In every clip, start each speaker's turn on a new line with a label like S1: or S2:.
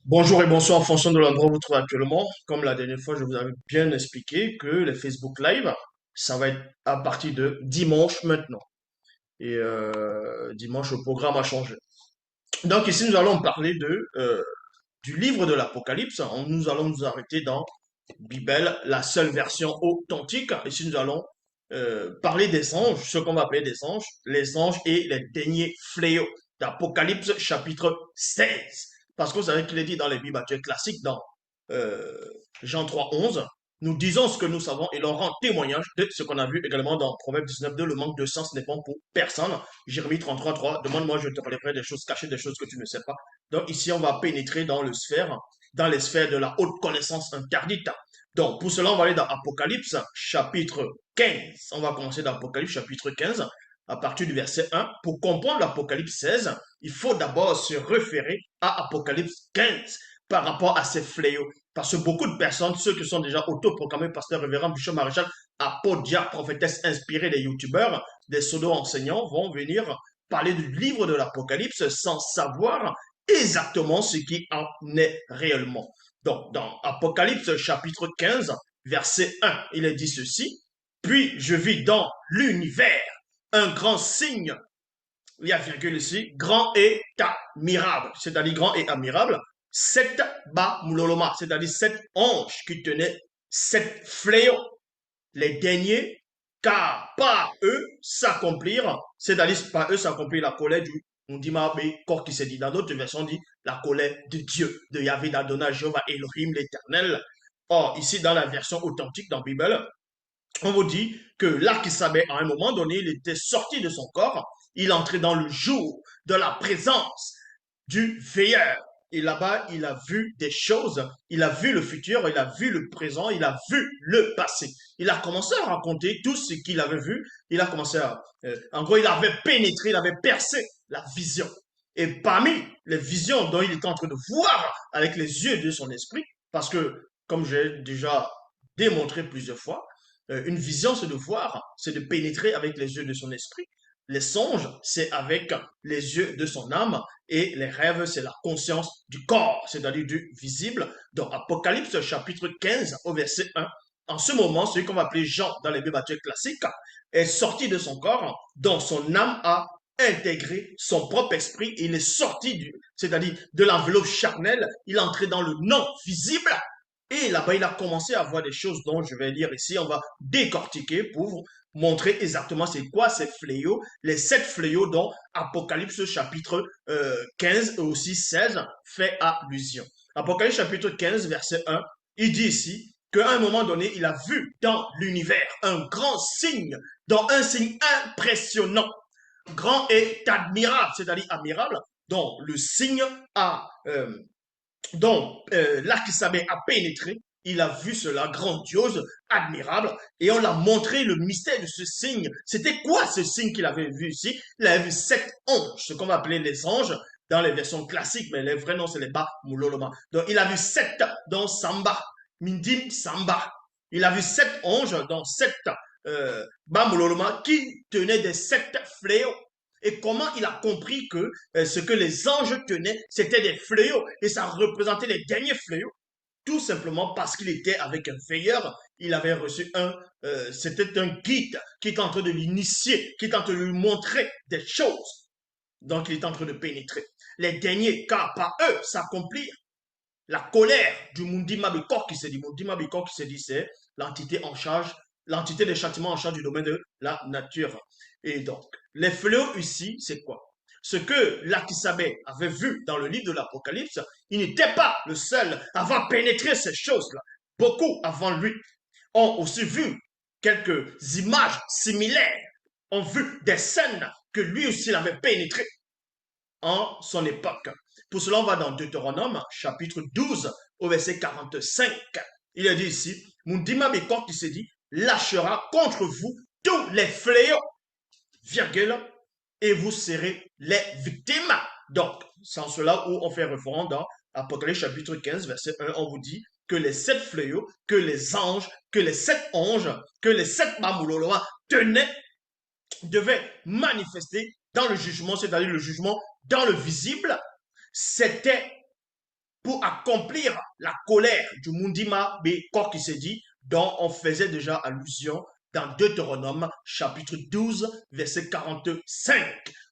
S1: Bonjour et bonsoir en fonction de l'endroit où vous vous trouvez actuellement. Comme la dernière fois, je vous avais bien expliqué que les Facebook Live, ça va être à partir de dimanche maintenant. Et dimanche, le programme a changé. Donc ici, nous allons parler du livre de l'Apocalypse. Nous allons nous arrêter dans Bible, la seule version authentique. Ici, nous allons parler des anges, ce qu'on va appeler des anges, les anges et les derniers fléaux d'Apocalypse chapitre 16. Parce que vous savez qu'il est dit dans les Bibles actuelles classiques, dans euh, Jean 3, 11, nous disons ce que nous savons et l'on rend témoignage de ce qu'on a vu également dans Proverbe 19, 2, le manque de sens n'est bon pour personne. Jérémie 33, 3, demande-moi, je te relèverai des choses cachées, des choses que tu ne sais pas. Donc ici, on va pénétrer dans les sphères de la haute connaissance interdite. Donc, pour cela, on va aller dans Apocalypse, chapitre 15. On va commencer dans Apocalypse, chapitre 15, à partir du verset 1. Pour comprendre l'Apocalypse 16, il faut d'abord se référer à Apocalypse 15 par rapport à ces fléaux. Parce que beaucoup de personnes, ceux qui sont déjà autoproclamés pasteurs, révérends, bishop, maréchal, apôtres, diacres, prophétesses inspirés des youtubeurs, des pseudo-enseignants vont venir parler du livre de l'Apocalypse sans savoir exactement ce qui en est réellement. Donc, dans Apocalypse chapitre 15, verset 1, il est dit ceci. Puis je vis dans l'univers un grand signe, il y a virgule ici, grand et admirable, c'est-à-dire grand et admirable, sept bas mouloloma, c'est-à-dire sept anges qui tenaient sept fléaux, les derniers, car par eux s'accomplir, c'est-à-dire par eux s'accomplir la colère du on dit corps qui s'est dit dans d'autres versions, on dit la colère de Dieu, de Yahvé, d'Adonai, Jéhovah, Elohim, l'éternel. Or, ici, dans la version authentique dans la Bible, on vous dit que l'Archisabé, à un moment donné, il était sorti de son corps, il entrait dans le jour de la présence du veilleur. Et là-bas, il a vu des choses, il a vu le futur, il a vu le présent, il a vu le passé. Il a commencé à raconter tout ce qu'il avait vu. Il a commencé à... en gros, il avait pénétré, il avait percé la vision. Et parmi les visions dont il était en train de voir avec les yeux de son esprit, parce que, comme j'ai déjà démontré plusieurs fois, une vision, c'est de voir, c'est de pénétrer avec les yeux de son esprit. Les songes, c'est avec les yeux de son âme. Et les rêves, c'est la conscience du corps, c'est-à-dire du visible. Dans Apocalypse chapitre 15 au verset 1, en ce moment, celui qu'on va appeler Jean dans les Bibles actuelles classiques est sorti de son corps, dont son âme a intégré son propre esprit. Et il est sorti c'est-à-dire de l'enveloppe charnelle, il est entré dans le non visible. Et là-bas, il a commencé à voir des choses dont je vais lire ici. On va décortiquer pour vous montrer exactement c'est quoi ces fléaux, les sept fléaux dont Apocalypse chapitre 15 et aussi 16 fait allusion. Apocalypse chapitre 15, verset 1, il dit ici qu'à un moment donné, il a vu dans l'univers un grand signe, dans un signe impressionnant, grand et admirable, c'est-à-dire admirable, dont le signe a donc, l'Archisabé a pénétré, il a vu cela grandiose, admirable, et on l'a montré le mystère de ce signe. C'était quoi ce signe qu'il avait vu ici? Il avait vu sept anges, ce qu'on va appeler les anges dans les versions classiques, mais les vrais noms, c'est les Ba Mouloloma. Donc, il a vu sept dans Samba, Mindim Samba. Il a vu sept anges dans sept Ba Mouloloma qui tenaient des sept fléaux. Et comment il a compris que ce que les anges tenaient, c'était des fléaux et ça représentait les derniers fléaux? Tout simplement parce qu'il était avec un veilleur, il avait reçu c'était un guide qui est en train de l'initier, qui est en train de lui montrer des choses. Donc il est en train de pénétrer. Les derniers, car par eux s'accomplir la colère du Mundi Mabikok qui s'est dit. Mundi Mabikok qui s'est dit, c'est l'entité en charge, l'entité des châtiments en charge du domaine de la nature. Et donc, les fléaux ici, c'est quoi? Ce que l'Akisabé avait vu dans le livre de l'Apocalypse, il n'était pas le seul à avoir pénétré ces choses-là. Beaucoup avant lui ont aussi vu quelques images similaires, ont vu des scènes que lui aussi avait pénétrées en son époque. Pour cela, on va dans Deutéronome, chapitre 12, au verset 45. Il est dit ici, Mundima Bekor qui s'est dit, lâchera contre vous tous les fléaux, virgule, et vous serez les victimes. Donc, c'est en cela où on fait référence dans Apocalypse chapitre 15, verset 1, on vous dit que les sept fléaux, que les anges, que les sept anges, que les sept mamouloloa tenaient, devaient manifester dans le jugement, c'est-à-dire le jugement dans le visible, c'était pour accomplir la colère du Mundima Bekor qui s'est dit, dont on faisait déjà allusion dans Deutéronome, chapitre 12, verset 45,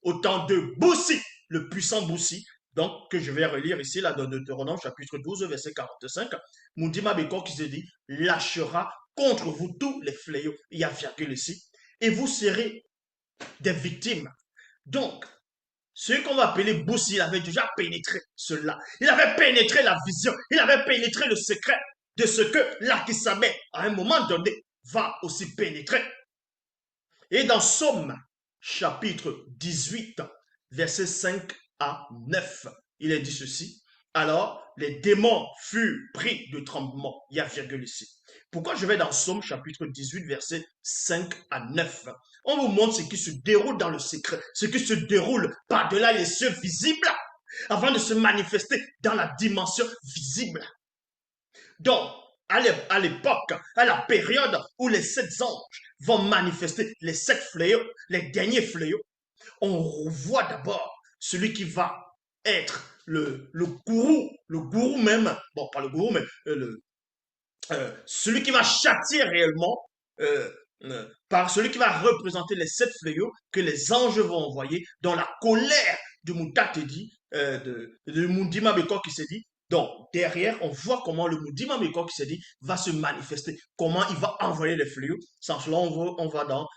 S1: au temps de Boussi, le puissant Boussi, donc que je vais relire ici, là, dans Deutéronome, chapitre 12, verset 45, Mundima Bekor qui s'est dit, lâchera contre vous tous les fléaux, il y a virgule ici, et vous serez des victimes. Donc, ce qu'on va appeler Boussi, il avait déjà pénétré cela. Il avait pénétré la vision. Il avait pénétré le secret de ce que l'Akissamé, à un moment donné, va aussi pénétrer. Et dans Somme, chapitre 18, versets 5 à 9, il est dit ceci. Alors, les démons furent pris de tremblement. Il y a virgule ici. Pourquoi je vais dans Somme, chapitre 18, versets 5 à 9? On vous montre ce qui se déroule dans le secret, ce qui se déroule par-delà les cieux visibles, avant de se manifester dans la dimension visible. Donc, à l'époque, à la période où les 7 anges vont manifester les 7 fléaux, les derniers fléaux, on voit d'abord celui qui va être le gourou même, bon, pas le gourou, mais celui qui va châtier réellement, par celui qui va représenter les 7 fléaux que les anges vont envoyer dans la colère du Mutatedi, de Mundima Bekor qui s'est dit. Donc, derrière, on voit comment le Mundima Bekor qui s'est dit va se manifester, comment il va envoyer les fléaux. Sans cela, on va dans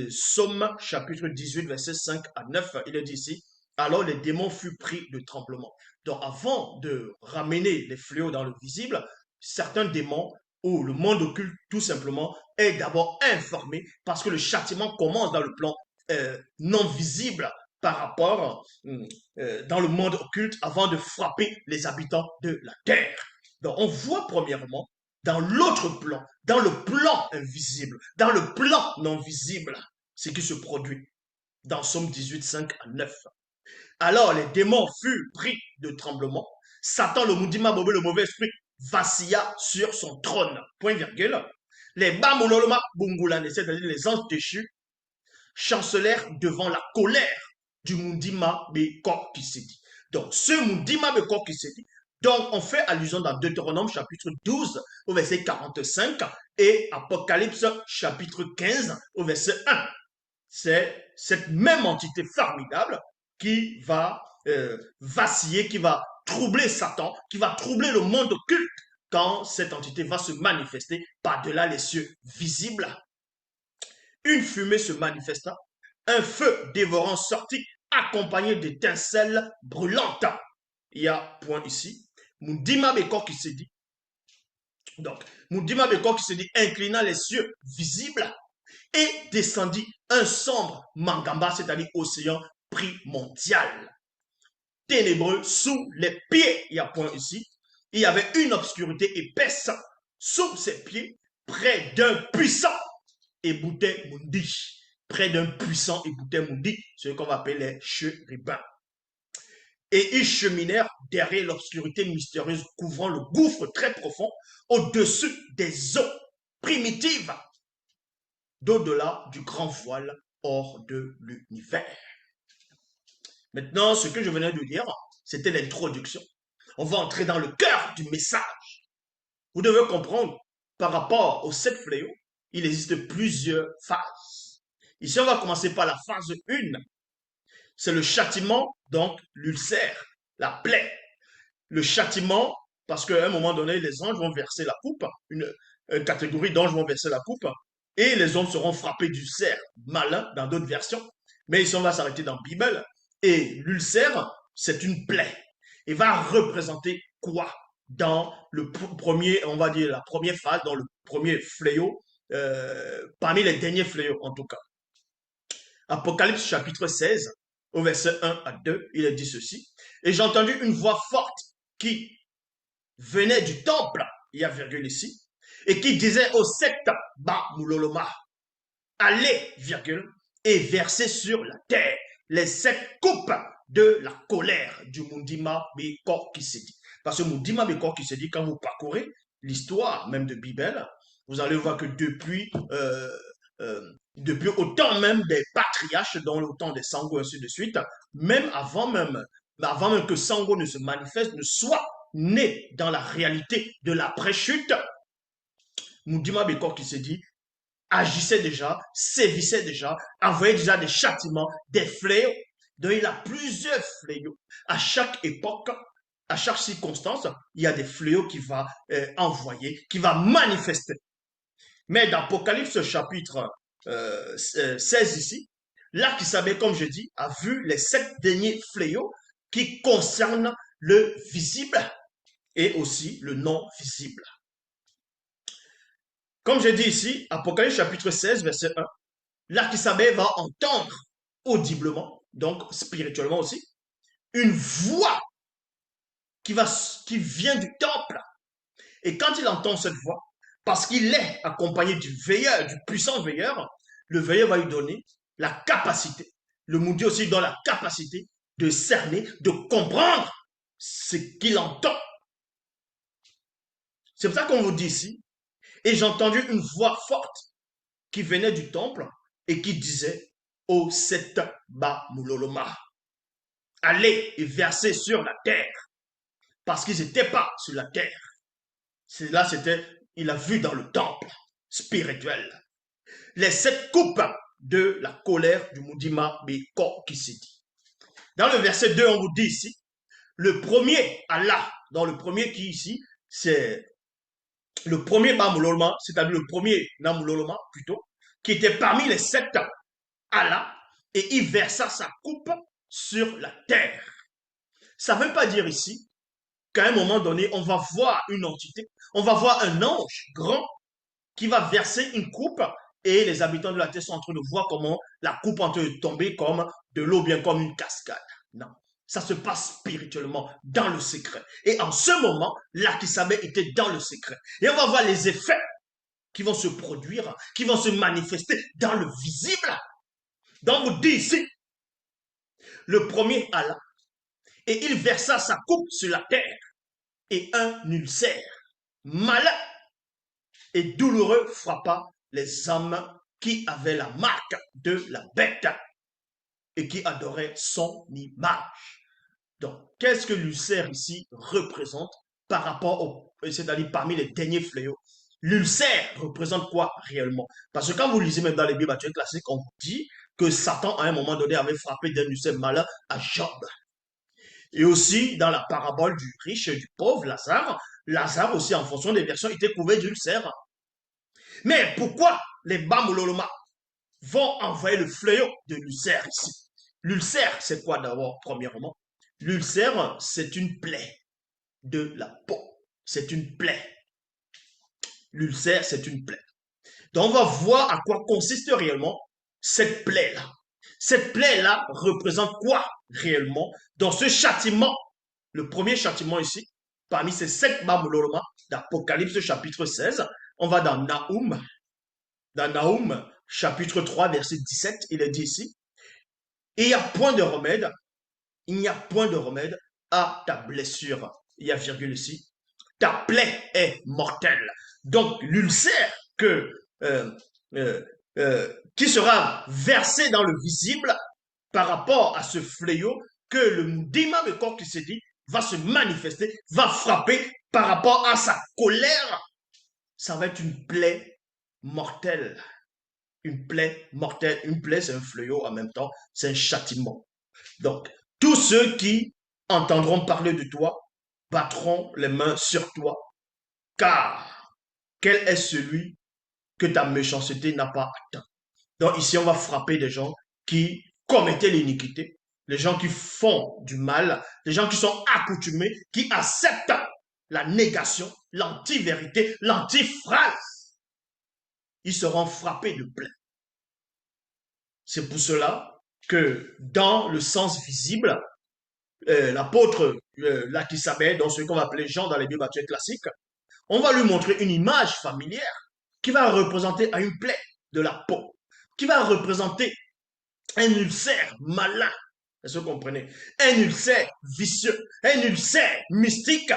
S1: Somme, chapitre 18, verset 5 à 9. Il est dit ici, alors les démons furent pris de tremblement. Donc, avant de ramener les fléaux dans le visible, certains démons ou le monde occulte, tout simplement, est d'abord informé parce que le châtiment commence dans le plan non visible par rapport dans le monde occulte avant de frapper les habitants de la terre. Donc, on voit premièrement dans l'autre plan, dans le plan invisible, dans le plan non visible, ce qui se produit dans Somme 18, 5 à 9. Alors les démons furent pris de tremblement. Satan, le Mundima Bobé, le mauvais esprit, vacilla sur son trône. Point virgule. Les Bamololoma Bungulane, c'est-à-dire les anges déchus, chancelèrent devant la colère du Mundima Bekor qui s'est dit. Donc, ce Mundima Bekor qui s'est dit, donc on fait allusion dans Deutéronome chapitre 12 au verset 45 et Apocalypse chapitre 15 au verset 1. C'est cette même entité formidable qui va vaciller, qui va troubler Satan, qui va troubler le monde occulte quand cette entité va se manifester par-delà les cieux visibles. Une fumée se manifesta, un feu dévorant sortit, accompagné d'étincelles brûlantes. Il y a point ici. Mundima Bekor qui s'est dit. Donc, Mundima Bekor qui s'est dit, inclinant les cieux visibles, et descendit un sombre mangamba, c'est-à-dire océan primordial. Ténébreux sous les pieds, il y a point ici. Il y avait une obscurité épaisse sous ses pieds, près d'un puissant ébouté mundi. Près d'un puissant ébouté mundi, ce qu'on va appeler les chérubins. Et ils cheminèrent derrière l'obscurité mystérieuse couvrant le gouffre très profond au-dessus des eaux primitives d'au-delà du grand voile hors de l'univers. Maintenant, ce que je venais de dire, c'était l'introduction. On va entrer dans le cœur du message. Vous devez comprendre, par rapport aux 7 fléaux, il existe plusieurs phases. Ici, on va commencer par la phase 1. C'est le châtiment, donc l'ulcère, la plaie. Le châtiment, parce qu'à un moment donné, les anges vont verser la coupe, une catégorie d'anges vont verser la coupe, et les hommes seront frappés d'ulcère malin dans d'autres versions. Mais ici, on va s'arrêter dans la Bible. Et l'ulcère, c'est une plaie. Il va représenter quoi dans le premier, on va dire, la première phase, dans le premier fléau, parmi les derniers fléaux en tout cas. Apocalypse chapitre 16, au verset 1 à 2, il est dit ceci. Et j'ai entendu une voix forte qui venait du temple, il y a virgule ici, et qui disait aux 7 Bamuloloma, allez, virgule, et versez sur la terre les 7 coupes de la colère du Mundima Bekor qui s'est dit. Parce que Mundima Bekor qui s'est dit, quand vous parcourez l'histoire même de Bible, vous allez voir que depuis au temps même des patriarches, dans le temps des Sango, ainsi de suite, même avant même mais avant même que Sango ne se manifeste, ne soit né dans la réalité de l'après-chute, Moudima Bekor qui se dit, agissait déjà, sévissait déjà, envoyait déjà des châtiments, des fléaux. Donc il a plusieurs fléaux. À chaque époque, à chaque circonstance, il y a des fléaux qu'il va envoyer, qui va manifester. Mais dans Apocalypse chapitre 16 ici, là qui savait, comme je dis, a vu les 7 derniers fléaux qui concernent le visible et aussi le non visible. Comme je dis ici, Apocalypse chapitre 16, verset 1, l'Archisabé va entendre audiblement, donc spirituellement aussi, une voix qui vient du temple. Et quand il entend cette voix, parce qu'il est accompagné du veilleur, du puissant veilleur, le veilleur va lui donner la capacité, le Moudi aussi donne la capacité de cerner, de comprendre ce qu'il entend. C'est pour ça qu'on vous dit ici, et j'ai entendu une voix forte qui venait du temple et qui disait, ô sept bas mouloloma, allez et versez sur la terre, parce qu'ils n'étaient pas sur la terre. Là, c'était, il a vu dans le temple spirituel les 7 coupes de la colère du Moudima Beko qui s'est dit. Dans le verset 2, on vous dit ici, le premier Allah, dans le premier qui ici, c'est le premier Bamulolma, c'est-à-dire le premier Namulolma plutôt, qui était parmi les 7 Allah, et il versa sa coupe sur la terre. Ça ne veut pas dire ici qu'à un moment donné, on va voir une entité, on va voir un ange grand qui va verser une coupe et les habitants de la terre sont en train de voir comment la coupe est en train de tomber comme de l'eau, bien comme une cascade. Non. Ça se passe spirituellement, dans le secret. Et en ce moment, l'Archisabé était dans le secret. Et on va voir les effets qui vont se produire, qui vont se manifester dans le visible. Donc, vous dit ici, le premier Allah, et il versa sa coupe sur la terre, et un ulcère malin et douloureux frappa les hommes qui avaient la marque de la bête et qui adoraient son image. Donc, qu'est-ce que l'ulcère ici représente par rapport au, c'est-à-dire parmi les derniers fléaux? L'ulcère représente quoi réellement? Parce que quand vous lisez même dans les Bibles actuelles classiques, on vous dit que Satan, à un moment donné, avait frappé d'un ulcère malin à Job. Et aussi, dans la parabole du riche et du pauvre, Lazare, Lazare aussi, en fonction des versions, était couvert d'ulcères. Mais pourquoi les Bamololoma vont envoyer le fléau de l'ulcère ici? L'ulcère, c'est quoi d'abord, premièrement? L'ulcère, c'est une plaie de la peau. C'est une plaie. L'ulcère, c'est une plaie. Donc, on va voir à quoi consiste réellement cette plaie-là. Cette plaie-là représente quoi réellement dans ce châtiment? Le premier châtiment ici, parmi ces 7 Bamololoma d'Apocalypse chapitre 16, on va dans Nahum chapitre 3 verset 17, il est dit ici, et il n'y a point de remède, il n'y a point de remède à ta blessure. Il y a virgule ici, ta plaie est mortelle. Donc l'ulcère qui sera versé dans le visible par rapport à ce fléau que le démon de corps qui s'est dit va se manifester, va frapper par rapport à sa colère. Ça va être une plaie mortelle. Une plaie mortelle. Une plaie, c'est un fléau en même temps, c'est un châtiment. Donc, tous ceux qui entendront parler de toi battront les mains sur toi. Car, quel est celui que ta méchanceté n'a pas atteint? Donc, ici, on va frapper des gens qui commettaient l'iniquité, les gens qui font du mal, les gens qui sont accoutumés, qui acceptent la négation, l'anti-vérité, l'anti-phrase. Ils seront frappés de plaie. C'est pour cela que dans le sens visible, l'apôtre Lakisabé, dans ce qu'on va appeler Jean dans les Bibles classiques, on va lui montrer une image familière qui va représenter une plaie de la peau, qui va représenter un ulcère malin. Est-ce que vous comprenez? Un ulcère vicieux, un ulcère mystique.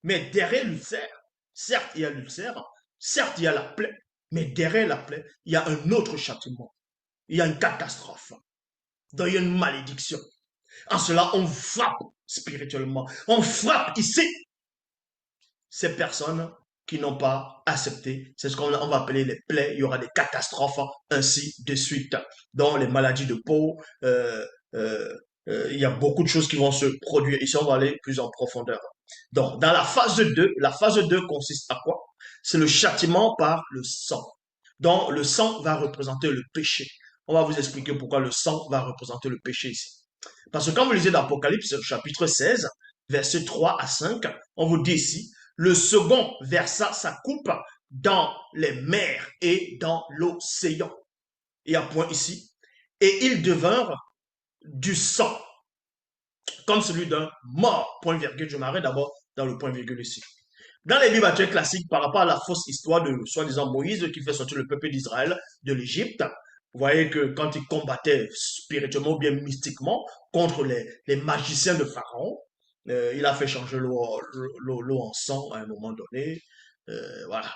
S1: Mais derrière l'ulcère, certes il y a l'ulcère, certes il y a la plaie, mais derrière la plaie, il y a un autre châtiment. Il y a une catastrophe. Donc il y a une malédiction. En cela, on frappe spirituellement. On frappe ici ces personnes qui n'ont pas accepté. C'est ce qu'on va appeler les plaies. Il y aura des catastrophes, ainsi de suite. Dans les maladies de peau, euh, il y a beaucoup de choses qui vont se produire. Ici, on va aller plus en profondeur. Donc, dans la phase 2 consiste à quoi? C'est le châtiment par le sang. Donc, le sang va représenter le péché. On va vous expliquer pourquoi le sang va représenter le péché ici. Parce que quand vous lisez l'Apocalypse, chapitre 16, versets 3 à 5, on vous dit ici, le second versa sa coupe dans les mers et dans l'océan. Il y a point ici. Et ils devinrent du sang, comme celui d'un mort. Point virgule, je m'arrête d'abord dans le point virgule ici. Dans les Bibles actuelles classiques, par rapport à la fausse histoire de soi-disant Moïse qui fait sortir le peuple d'Israël de l'Égypte, vous voyez que quand il combattait spirituellement ou bien mystiquement contre les magiciens de Pharaon, il a fait changer l'eau en sang à un moment donné. Voilà.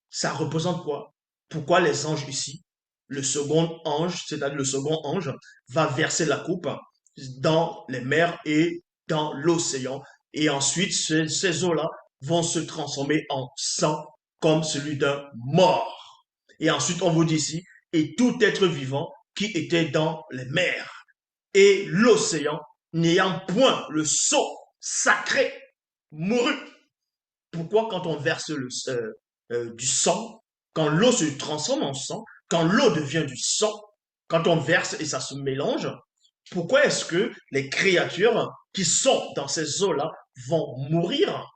S1: Ça représente quoi? Pourquoi les anges ici, le second ange, c'est-à-dire le second ange, va verser la coupe dans les mers et dans l'océan. Et ensuite, ces eaux-là vont se transformer en sang comme celui d'un mort. Et ensuite, on vous dit ici, et tout être vivant qui était dans les mers et l'océan, n'ayant point le sceau sacré, mourut. Pourquoi quand on verse du sang, quand l'eau se transforme en sang, quand l'eau devient du sang, quand on verse et ça se mélange, pourquoi est-ce que les créatures qui sont dans ces eaux-là vont mourir?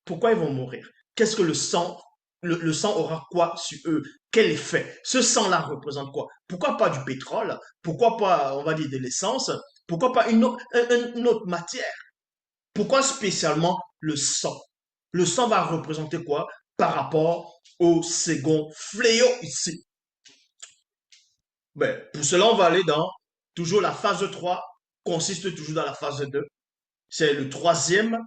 S1: Pourquoi ils vont mourir? Qu'est-ce que le sang, le sang aura quoi sur eux? Quel effet? Ce sang-là représente quoi? Pourquoi pas du pétrole? Pourquoi pas, on va dire, de l'essence? Pourquoi pas une autre matière? Pourquoi spécialement le sang? Le sang va représenter quoi par rapport au second fléau ici? Ben, pour cela, on va aller dans toujours la phase 3, consiste toujours dans la phase 2. C'est le troisième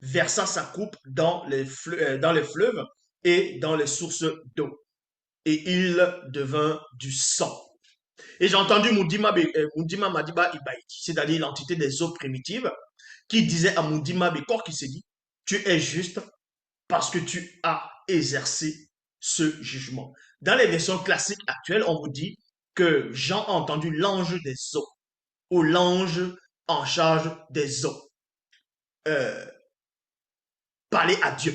S1: versant sa coupe dans les fleuves et dans les sources d'eau. Et il devint du sang. Et j'ai entendu Mundima Madiba Ibaïti, c'est-à-dire l'entité des eaux primitives, qui disait à Mundima Bekor qui s'est dit, tu es juste parce que tu as exercé ce jugement. Dans les versions classiques actuelles, on vous dit que Jean a entendu l'ange des eaux ou l'ange en charge des eaux euh, parler à Dieu.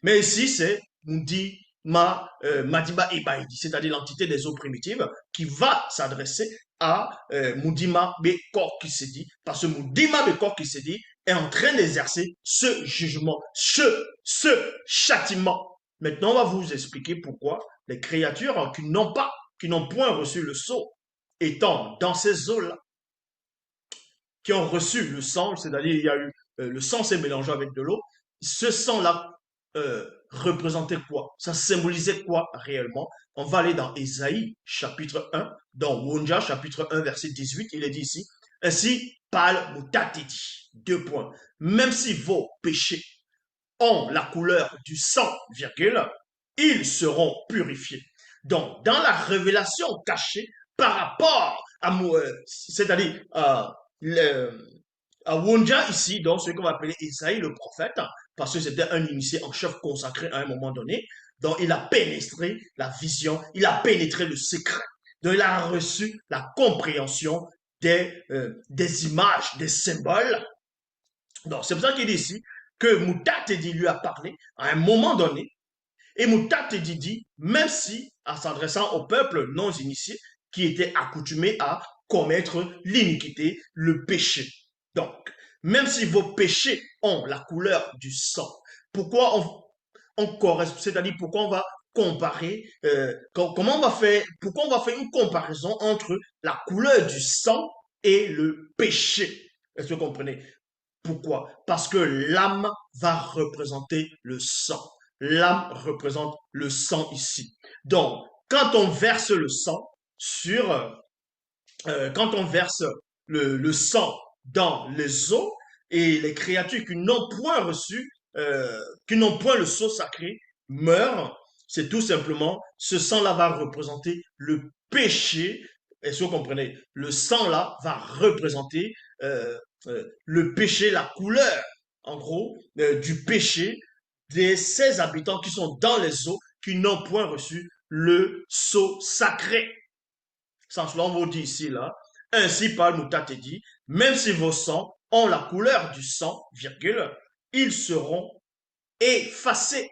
S1: Mais ici, c'est Madiba Ibaïdi, c'est-à-dire l'entité des eaux primitives, qui va s'adresser à Mundima Bekor qui s'est dit, parce que Mundima Bekor qui s'est dit est en train d'exercer ce jugement, ce châtiment. Maintenant, on va vous expliquer pourquoi les créatures qui n'ont point reçu le sceau, étant dans ces eaux-là, qui ont reçu le sang, c'est-à-dire il y a eu le sang s'est mélangé avec de l'eau, ce sang-là représentait quoi? Ça symbolisait quoi réellement? On va aller dans Ésaïe chapitre 1, dans Wonja chapitre 1 verset 18, il est dit ici, ainsi parle Mutatiti, deux points, même si vos péchés ont la couleur du sang, virgule, ils seront purifiés. Donc, dans la révélation cachée par rapport à, c'est-à-dire à Wonja ici, donc ce qu'on va appeler Isaïe le prophète, parce que c'était un initié en chef consacré à un moment donné, donc il a pénétré la vision, il a pénétré le secret, donc il a reçu la compréhension des images, des symboles. Donc c'est pour ça qu'il dit ici que Moutatedi lui a parlé à un moment donné, et Moutatedi dit, même si, en s'adressant au peuple non initié, qui était accoutumé à commettre l'iniquité, le péché. Donc, même si vos péchés ont la couleur du sang, pourquoi c'est-à-dire pourquoi on va comparer, comment on va faire, pourquoi on va faire une comparaison entre la couleur du sang et le péché? Est-ce que vous comprenez? Pourquoi? Parce que l'âme va représenter le sang. L'âme représente le sang ici. Donc, quand on verse le sang sur, quand on verse le sang dans les eaux et les créatures qui n'ont point reçu, qui n'ont point le sceau sacré meurent, c'est tout simplement ce sang-là va représenter le péché Est-ce que vous comprenez? Le sang là va représenter le péché, la couleur, en gros, du péché des 16 habitants qui sont dans les eaux, qui n'ont point reçu le sceau sacré. Sans cela, on vous dit ici, là, ainsi parle Moutate dit, même si vos sangs ont la couleur du sang, virgule, ils seront effacés.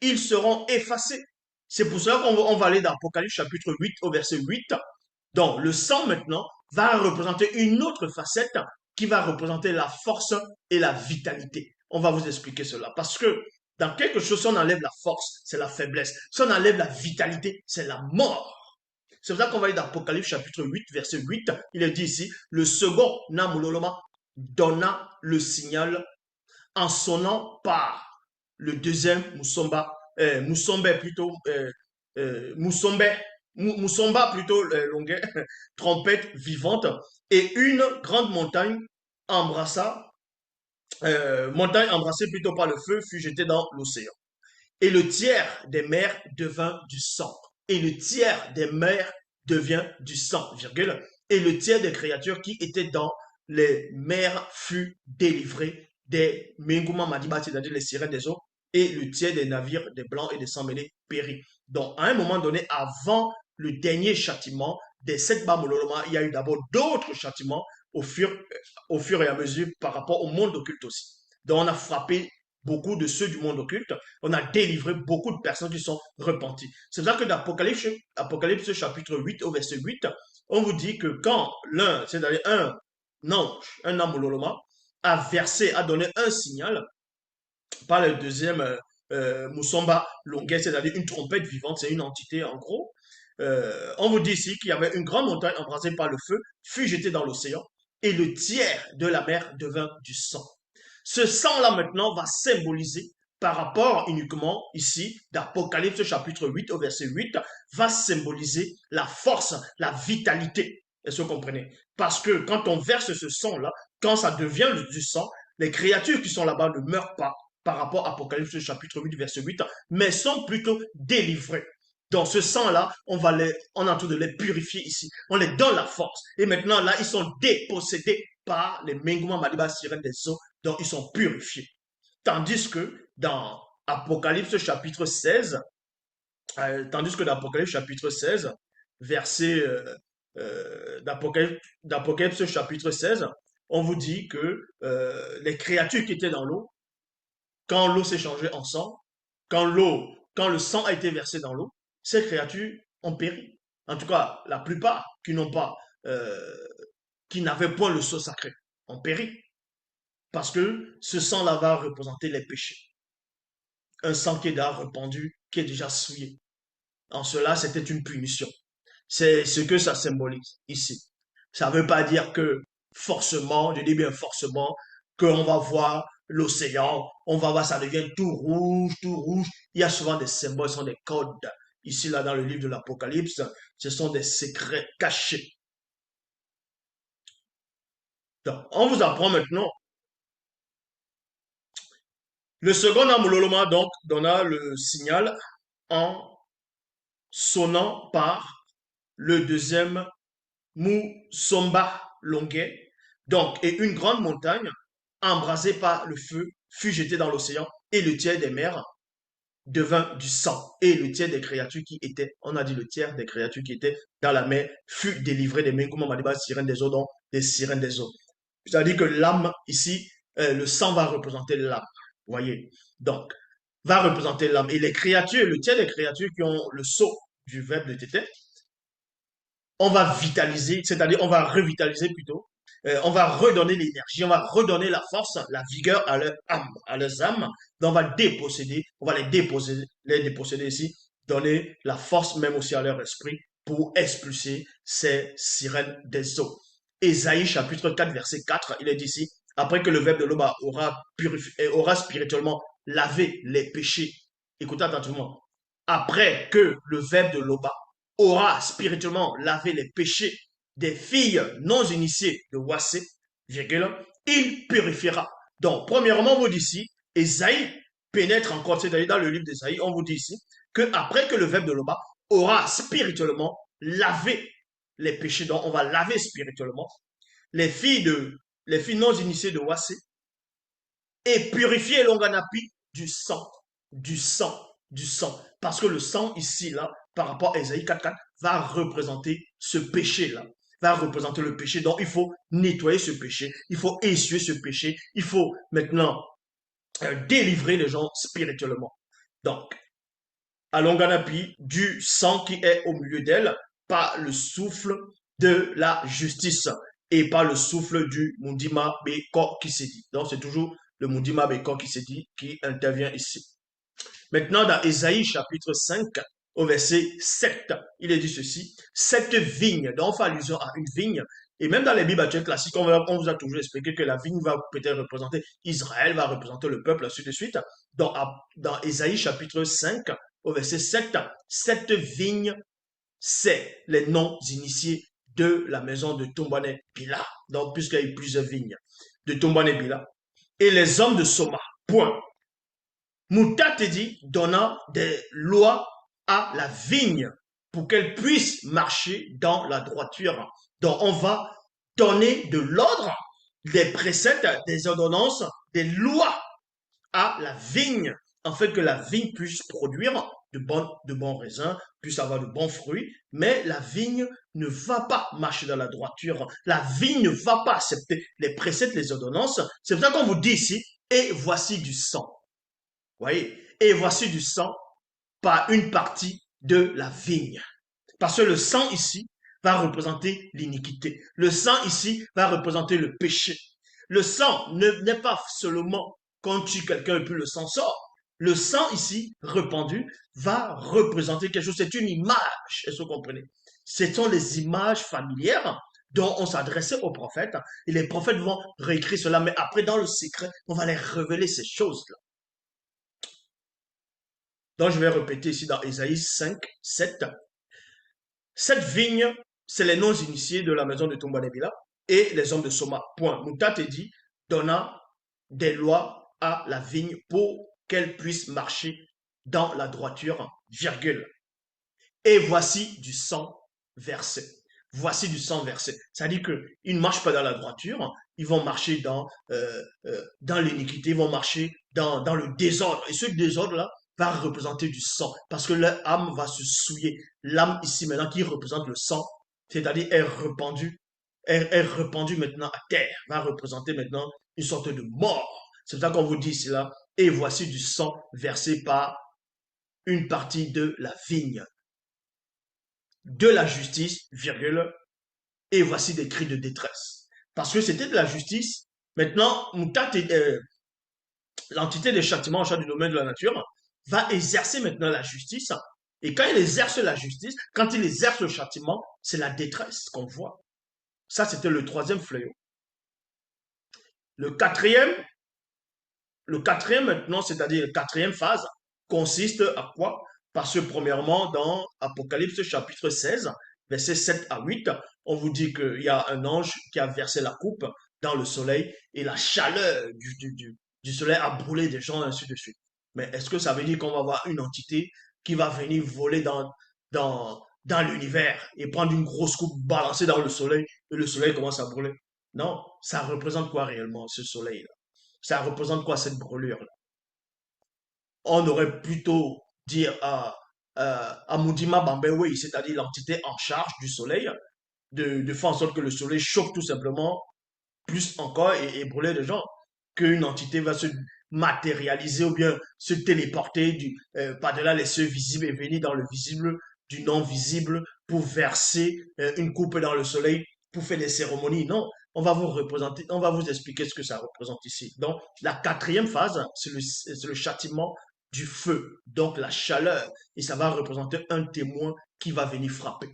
S1: Ils seront effacés. C'est pour cela qu'on va aller dans Apocalypse chapitre 8 au verset 8. Donc, le sang maintenant va représenter une autre facette qui va représenter la force et la vitalité. On va vous expliquer cela. Parce que dans quelque chose, si on enlève la force, c'est la faiblesse. Si on enlève la vitalité, c'est la mort. C'est pour ça qu'on va aller dans Apocalypse chapitre 8, verset 8. Il est dit ici, le second Namuloloma donna le signal en sonnant par le deuxième Moussombe plutôt, Moussombe, Moussomba plutôt longuet, trompette vivante, et une grande montagne embrassée plutôt par le feu fut jetée dans l'océan. Et le tiers des mers devint du sang. Et le tiers des mers devient du sang, virgule. Et le tiers des créatures qui étaient dans les mers fut délivré des Menguma Madiba, c'est-à-dire les sirènes des eaux, et le tiers des navires des blancs et des sans-mêlés périt. Donc, à un moment donné, avant le dernier châtiment des 7 Bamololoma, il y a eu d'abord d'autres châtiments au fur et à mesure par rapport au monde occulte aussi. Donc, on a frappé beaucoup de ceux du monde occulte, on a délivré beaucoup de personnes qui sont repenties. C'est pour ça que dans Apocalypse chapitre 8 au verset 8, on vous dit que quand l'un, c'est-à-dire un ange, un Amololoma, a donné un signal par le deuxième Moussomba Longuet, c'est-à-dire une trompette vivante, c'est une entité en gros. On vous dit ici qu'il y avait une grande montagne embrasée par le feu, fut jetée dans l'océan, et le tiers de la mer devint du sang. Ce sang-là maintenant va symboliser par rapport uniquement ici d'Apocalypse chapitre 8 au verset 8, va symboliser la force, la vitalité. Est-ce que vous comprenez? Parce que quand on verse ce sang-là, quand ça devient du sang, les créatures qui sont là-bas ne meurent pas par rapport à Apocalypse chapitre 8 verset 8, mais sont plutôt délivrées. Dans ce sang-là, on est en train de les purifier ici. On les donne la force. Et maintenant, là, ils sont dépossédés par les Menguma Madiba Sirènes des eaux, donc ils sont purifiés. Tandis que dans Apocalypse chapitre 16, verset d'Apocalypse chapitre 16, on vous dit que les créatures qui étaient dans l'eau, quand l'eau s'est changée en sang, quand le sang a été versé dans l'eau, ces créatures ont péri. En tout cas, la plupart qui n'ont pas, qui n'avaient point le sceau sacré, ont péri. Parce que ce sang-là va représenter les péchés. Un sang qui est déjà répandu, qui est déjà souillé. En cela, c'était une punition. C'est ce que ça symbolise ici. Ça ne veut pas dire que forcément, je dis bien forcément, qu'on va voir l'océan, on va voir ça devient tout rouge, tout rouge. Il y a souvent des symboles, ce sont des codes. Ici, là, dans le livre de l'Apocalypse, ce sont des secrets cachés. Donc, on vous apprend maintenant. Le second Amuloloma, donc, donna le signal en sonnant par le deuxième Moussomba Longuet. Donc, et une grande montagne, embrasée par le feu, fut jetée dans l'océan, et le tiers des mers devint du sang. Et le tiers des créatures qui étaient, on a dit le tiers des créatures qui étaient dans la mer, fut délivré des mains, comme on m'a dit, sirènes des eaux, donc des sirènes des eaux. C'est-à-dire que l'âme, ici, le sang va représenter l'âme. Vous voyez? Donc, va représenter l'âme. Et les créatures, le tiers des créatures qui ont le sceau du verbe de tété, on va vitaliser, c'est-à-dire on va revitaliser plutôt, on va redonner l'énergie, on va redonner la force, la vigueur à leur âme, à leurs âmes. Donc on va déposséder, on va les déposséder ici, donner la force même aussi à leur esprit pour expulser ces sirènes des eaux. Ésaïe chapitre 4 verset 4, il est dit ici, après que le verbe de l'Oba aura spirituellement lavé les péchés. Écoutez attentivement. Après que le verbe de l'Oba aura spirituellement lavé les péchés des filles non initiées de Wassé, virgule, il purifiera. Donc, premièrement, on vous dit ici, Esaïe pénètre encore, c'est-à-dire dans le livre d'Esaïe, on vous dit ici, que après que le verbe de l'Oba aura spirituellement laver les péchés, donc on va laver spirituellement. Les filles, les filles non initiées de Wassé, et purifier l'Onganapi du sang, du sang, du sang. Parce que le sang ici, là, par rapport à Ésaïe 4.4, va représenter ce péché-là, va représenter le péché. Donc il faut nettoyer ce péché, il faut essuyer ce péché, il faut maintenant délivrer les gens spirituellement. Donc, à l'Onganapi, du sang qui est au milieu d'elle, par le souffle de la justice et par le souffle du Mundima Beko qui s'est dit. Donc, c'est toujours le Mundima Beko qui s'est dit qui intervient ici. Maintenant, dans Ésaïe chapitre 5, au verset 7, il est dit ceci, cette vigne, donc on fait allusion à une vigne, et même dans les Bibles actuelles classiques, on vous a toujours expliqué que la vigne va peut-être représenter Israël, va représenter le peuple, ainsi de suite. Donc, dans Ésaïe chapitre 5, au verset 7, cette vigne, c'est les non-initiés de la maison de Tombane Bila. Donc, puisqu'il y a eu plusieurs vignes de Tombane Bila. Et les hommes de Soma, point. Mouta te dit, donnant des lois à la vigne pour qu'elle puisse marcher dans la droiture. Donc, on va donner de l'ordre, des préceptes, des ordonnances, des lois à la vigne, afin que la vigne puisse produire de bons raisins, puisse avoir de bons fruits, mais la vigne ne va pas marcher dans la droiture. La vigne ne va pas accepter les préceptes, les ordonnances. C'est pour ça qu'on vous dit ici, et voici du sang. Voyez, et voici du sang par une partie de la vigne. Parce que le sang ici va représenter l'iniquité. Le sang ici va représenter le péché. Le sang n'est pas seulement quand tu quelqu'un et puis le sang sort. Le sang ici, répandu, va représenter quelque chose. C'est une image. Est-ce que vous comprenez? Ce sont les images familières dont on s'adressait aux prophètes. Et les prophètes vont réécrire cela. Mais après, dans le secret, on va les révéler ces choses-là. Donc, je vais répéter ici dans Ésaïe 5, 7. Cette vigne, c'est les non-initiés de la maison de Tombanebila et les hommes de Soma. Point. Mouta te dit, donnant des lois à la vigne pour qu'elle puisse marcher dans la droiture, virgule. Et voici du sang versé. Voici du sang versé. C'est-à-dire qu'ils ne marchent pas dans la droiture, ils vont marcher dans l'iniquité, ils vont marcher dans le désordre. Et ce désordre-là va représenter du sang, parce que leur âme va se souiller. L'âme ici maintenant qui représente le sang, c'est-à-dire est répandue maintenant à terre, va représenter maintenant une sorte de mort. C'est ça qu'on vous dit ici là. Et voici du sang versé par une partie de la vigne, de la justice, virgule, et voici des cris de détresse. Parce que c'était de la justice. Maintenant, l'entité des châtiments en charge du domaine de la nature va exercer maintenant la justice. Et quand il exerce la justice, quand il exerce le châtiment, c'est la détresse qu'on voit. Ça, c'était le troisième fléau. Le quatrième maintenant, c'est-à-dire la quatrième phase, consiste à quoi? Parce que premièrement, dans Apocalypse chapitre 16, versets 7 à 8, on vous dit qu'il y a un ange qui a versé la coupe dans le soleil et la chaleur du soleil a brûlé des gens, ainsi de suite. Mais est-ce que ça veut dire qu'on va avoir une entité qui va venir voler dans l'univers et prendre une grosse coupe, balancer dans le soleil et le soleil commence à brûler? Non, ça représente quoi réellement, ce soleil-là? Ça représente quoi cette brûlure-là? On aurait plutôt dire à Mundima Bambewe, c'est-à-dire l'entité en charge du soleil, de faire en sorte que le soleil chauffe tout simplement plus encore et brûler les gens, qu'une entité va se matérialiser ou bien se téléporter par-delà les cieux visibles et venir dans le visible du non visible pour verser une coupe dans le soleil pour faire des cérémonies. Non, on va vous représenter, on va vous expliquer ce que ça représente ici. Donc, la quatrième phase, c'est le châtiment du feu, donc la chaleur, et ça va représenter un témoin qui va venir frapper.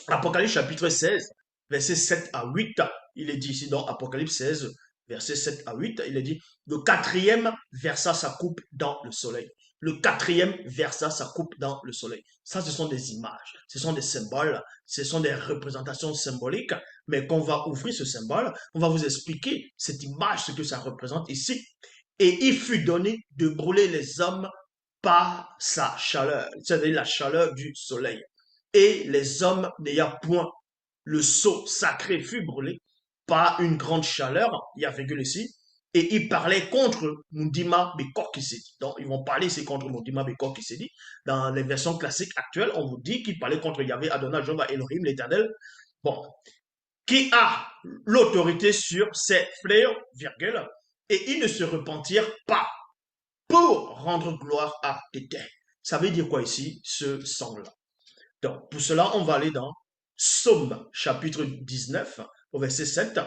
S1: Apocalypse chapitre 16, versets 7 à 8, il est dit ici dans Apocalypse 16, versets 7 à 8, il est dit, le quatrième versa sa coupe dans le soleil. Le quatrième versa sa coupe dans le soleil. Ça, ce sont des images, ce sont des symboles, ce sont des représentations symboliques, mais quand on va ouvrir ce symbole, on va vous expliquer cette image, ce que ça représente ici. Et il fut donné de brûler les hommes par sa chaleur, c'est-à-dire la chaleur du soleil. et les hommes n'ayant point le sceau sacré fut brûlé par une grande chaleur, il y a virgule ici, et ils parlaient contre Mundima Bekor qui s'est dit. Donc, ils vont parler ici contre Mundima Bekor qui s'est dit. Dans les versions classiques actuelles, on vous dit qu'ils parlaient contre Yahvé, Adonai, Jehovah, Elohim, l'éternel. Bon, qui a l'autorité sur ces fléaux, virgule, et ils ne se repentirent pas pour rendre gloire à Tété. Ça veut dire quoi ici, ce sang-là? Donc, pour cela, on va aller dans Psaume chapitre 19, au verset 7.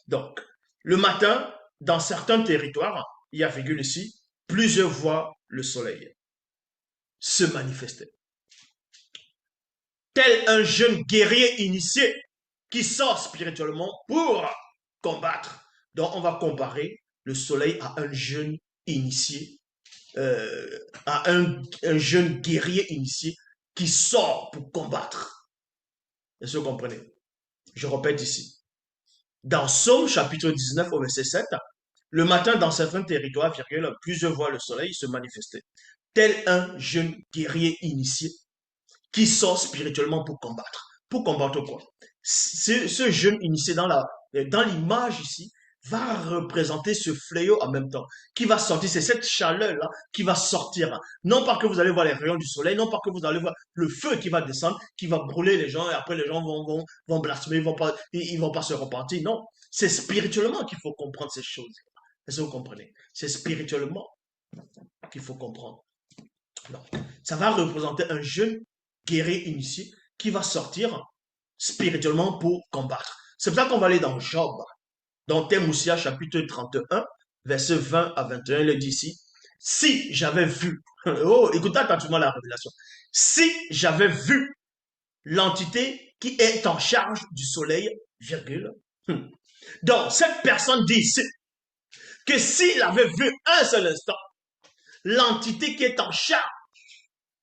S1: Donc, le matin, dans certains territoires, il y a virgule ici, plusieurs voient le soleil se manifester. Tel un jeune guerrier initié qui sort spirituellement pour combattre. Donc, on va comparer le soleil à un jeune initié, à un jeune guerrier initié qui sort pour combattre. Est-ce que vous comprenez? Je répète ici. Dans Psaume chapitre 19 au verset 7, le matin dans certains territoires, virgule, plusieurs voient le soleil se manifester, tel un jeune guerrier initié qui sort spirituellement pour combattre. Pour combattre quoi? Ce jeune initié dans l'image ici va représenter ce fléau en même temps, qui va sortir, c'est cette chaleur-là qui va sortir. Non pas que vous allez voir les rayons du soleil, non pas que vous allez voir le feu qui va descendre, qui va brûler les gens, et après les gens vont blasphémer, ils vont pas se repentir. Non, c'est spirituellement qu'il faut comprendre ces choses. Est-ce que vous comprenez? C'est spirituellement qu'il faut comprendre. Donc, ça va représenter un jeune guerrier initié qui va sortir spirituellement pour combattre. C'est pour ça qu'on va aller dans Job, dans Temoussia chapitre 31, verset 20 à 21, il est dit ici, si j'avais vu, oh, écoutez attentivement la révélation, si j'avais vu l'entité qui est en charge du soleil, virgule, donc cette personne dit ici que s'il avait vu un seul instant l'entité qui est en charge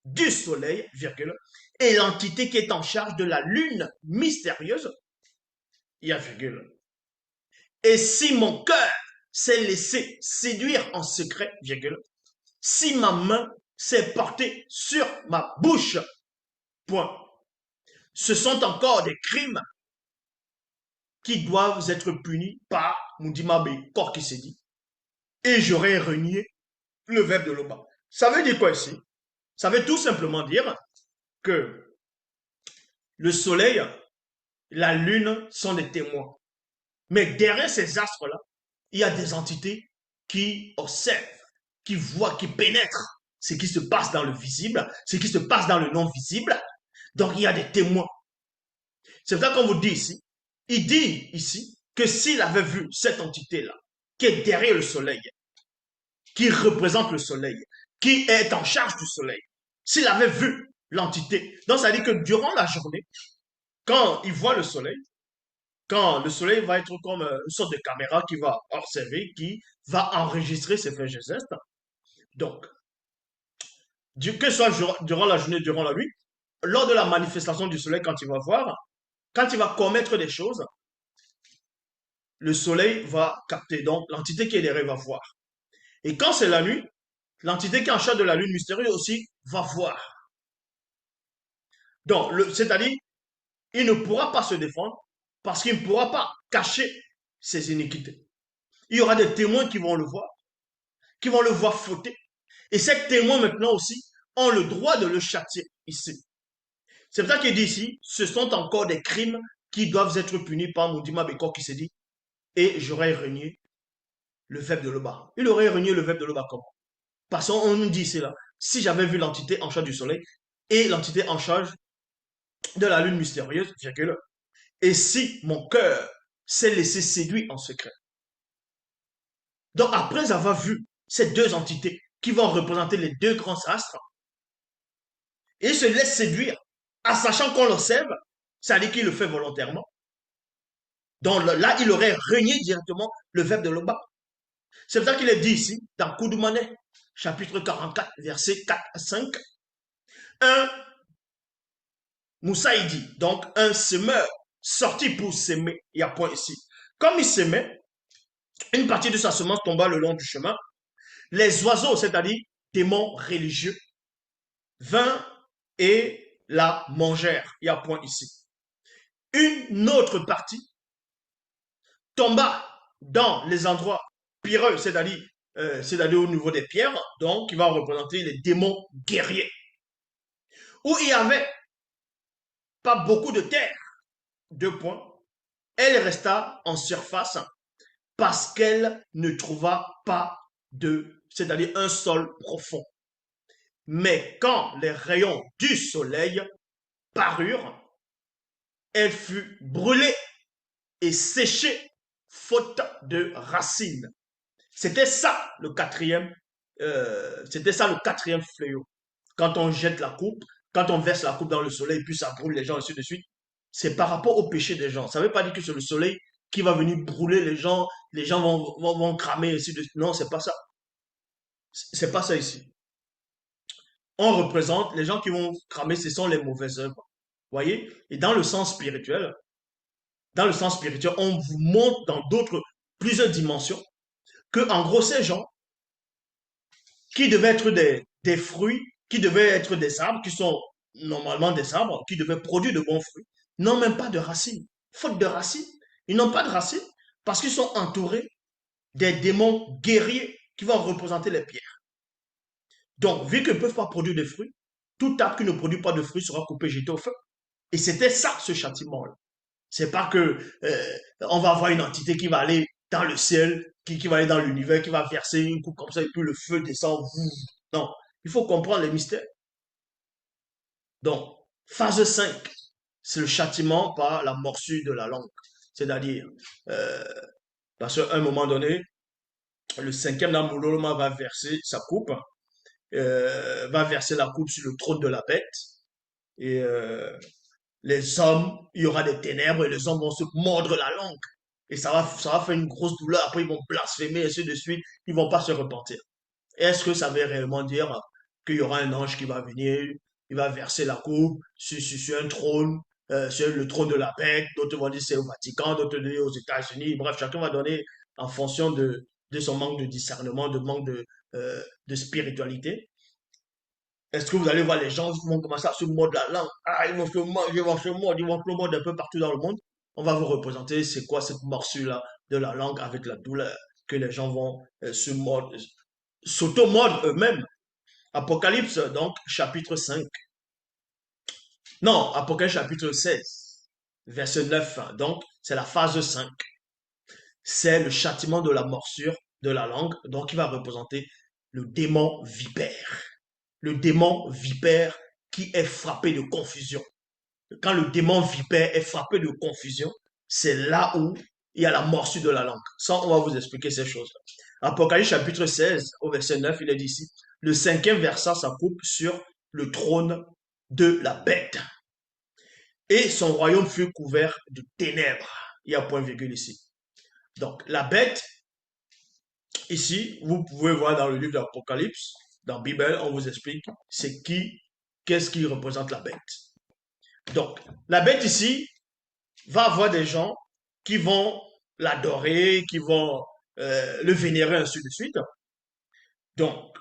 S1: du soleil, virgule, et l'entité qui est en charge de la lune mystérieuse, il y a virgule. Et si mon cœur s'est laissé séduire en secret, virgule, si ma main s'est portée sur ma bouche, point. Ce sont encore des crimes qui doivent être punis par Mundima Bekor qui s'est dit, et j'aurais renié le verbe de l'Oba. Ça veut dire quoi ici? Ça veut tout simplement dire que le soleil, la lune sont des témoins. Mais derrière ces astres-là, il y a des entités qui observent, qui voient, qui pénètrent ce qui se passe dans le visible, ce qui se passe dans le non-visible. Donc il y a des témoins. C'est pour ça qu'on vous dit ici, il dit ici que s'il avait vu cette entité-là, qui est derrière le soleil, qui représente le soleil, qui est en charge du soleil, s'il avait vu l'entité, donc ça veut dire que durant la journée, quand il voit le soleil, quand le soleil va être comme une sorte de caméra qui va observer, qui va enregistrer ses faits et gestes. Donc, que ce soit durant la journée, durant la nuit, lors de la manifestation du soleil, quand il va voir, quand il va commettre des choses, le soleil va capter. Donc, l'entité qui est derrière va voir. Et quand c'est la nuit, l'entité qui est en charge de la lune mystérieuse aussi va voir. Donc, c'est-à-dire, il ne pourra pas se défendre parce qu'il ne pourra pas cacher ses iniquités. Il y aura des témoins qui vont le voir fauter. Et ces témoins maintenant aussi ont le droit de le châtier ici. C'est pour ça qu'il dit ici, ce sont encore des crimes qui doivent être punis par Mundima Bekor qui s'est dit, et j'aurais renié le verbe de l'Oba. Il aurait renié le verbe de l'Oba comment? Parce qu'on nous dit ici là, si j'avais vu l'entité en charge du soleil et l'entité en charge de la lune mystérieuse, virgule, et si mon cœur s'est laissé séduire en secret. Donc après avoir vu ces deux entités qui vont représenter les deux grands astres, et il se laisse séduire, en sachant qu'on l'observe, ça dit qu'il le fait volontairement. Donc là, il aurait renié directement le verbe de l'Oba. C'est pour ça qu'il est dit ici, dans Koudoumane, chapitre 44, versets 4 à 5, un Moussaïdi, donc un semeur, sorti pour s'aimer, il y a point ici. Comme il s'aimait, une partie de sa semence tomba le long du chemin. Les oiseaux, c'est-à-dire démons religieux, vinrent et la mangèrent. Il y a point ici. Une autre partie tomba dans les endroits pireux, c'est-à-dire au niveau des pierres, donc qui va représenter les démons guerriers, où il y avait pas beaucoup de terre. Deux points. Elle resta en surface parce qu'elle ne trouva pas c'est-à-dire un sol profond. Mais quand les rayons du soleil parurent, elle fut brûlée et séchée faute de racines. C'était ça le quatrième fléau. Quand on jette la coupe, quand on verse la coupe dans le soleil, puis ça brûle les gens, ainsi de suite, c'est par rapport au péché des gens. Ça ne veut pas dire que c'est le soleil qui va venir brûler les gens vont cramer, ainsi de suite. Non, c'est pas ça. C'est pas ça ici. On représente les gens qui vont cramer, ce sont les mauvaises œuvres. Voyez? Et dans le sens spirituel, on vous montre dans plusieurs dimensions, que en gros, ces gens qui devaient être des fruits, qui devaient être des arbres, qui sont normalement des arbres, qui devaient produire de bons fruits, n'ont même pas de racines. Faute de racines, ils n'ont pas de racines parce qu'ils sont entourés des démons guerriers qui vont représenter les pierres. Donc, vu qu'ils ne peuvent pas produire de fruits, tout arbre qui ne produit pas de fruits sera coupé, jeté au feu. Et c'était ça, ce châtiment-là. C'est pas que on va avoir une entité qui va aller dans le ciel, qui va aller dans l'univers, qui va verser une coupe comme ça, et puis le feu descend. Non, il faut comprendre les mystères. Donc, phase 5, c'est le châtiment par la morsure de la langue. C'est-à-dire, euh, parce qu'à un moment donné, le cinquième Namuloloma va verser sa coupe, va verser la coupe sur le trône de la bête, et les hommes, il y aura des ténèbres et les hommes vont se mordre la langue. Et ça va faire une grosse douleur. Après, ils vont blasphémer, et ainsi de suite. Ils vont pas se repentir. Est-ce que ça veut réellement dire qu'il y aura un ange qui va venir, il va verser la coupe sur un trône, sur le trône de la bête, d'autres vont dire c'est au Vatican, d'autres vont dire aux États-Unis. Bref, chacun va donner en fonction de son manque de discernement, de manque de spiritualité. Est-ce que vous allez voir les gens vont commencer à se mordre la langue? Ah, ils vont se mordre, ils vont se mordre, ils vont se mordre un peu partout dans le monde. On va vous représenter c'est quoi cette morsure-là de la langue avec la douleur que les gens vont se mordre, s'auto-mordre eux-mêmes. Apocalypse, donc, chapitre 5. Non, Apocalypse chapitre 16, verset 9. Donc, c'est la phase 5. C'est le châtiment de la morsure de la langue, donc il va représenter le démon vipère. Le démon vipère qui est frappé de confusion. Quand le démon vipère est frappé de confusion, c'est là où il y a la morsure de la langue. Ça, on va vous expliquer ces choses. Apocalypse chapitre 16, au verset 9, il est dit ici, le cinquième versa sa coupe sur le trône de la bête. Et son royaume fut couvert de ténèbres. Il y a point virgule ici. Donc, la bête, ici, vous pouvez voir dans le livre d'Apocalypse, dans la Bible, on vous explique c'est qu'est-ce qui représente la bête. Donc, la bête ici va avoir des gens qui vont l'adorer, qui vont le vénérer, ainsi de suite. Donc,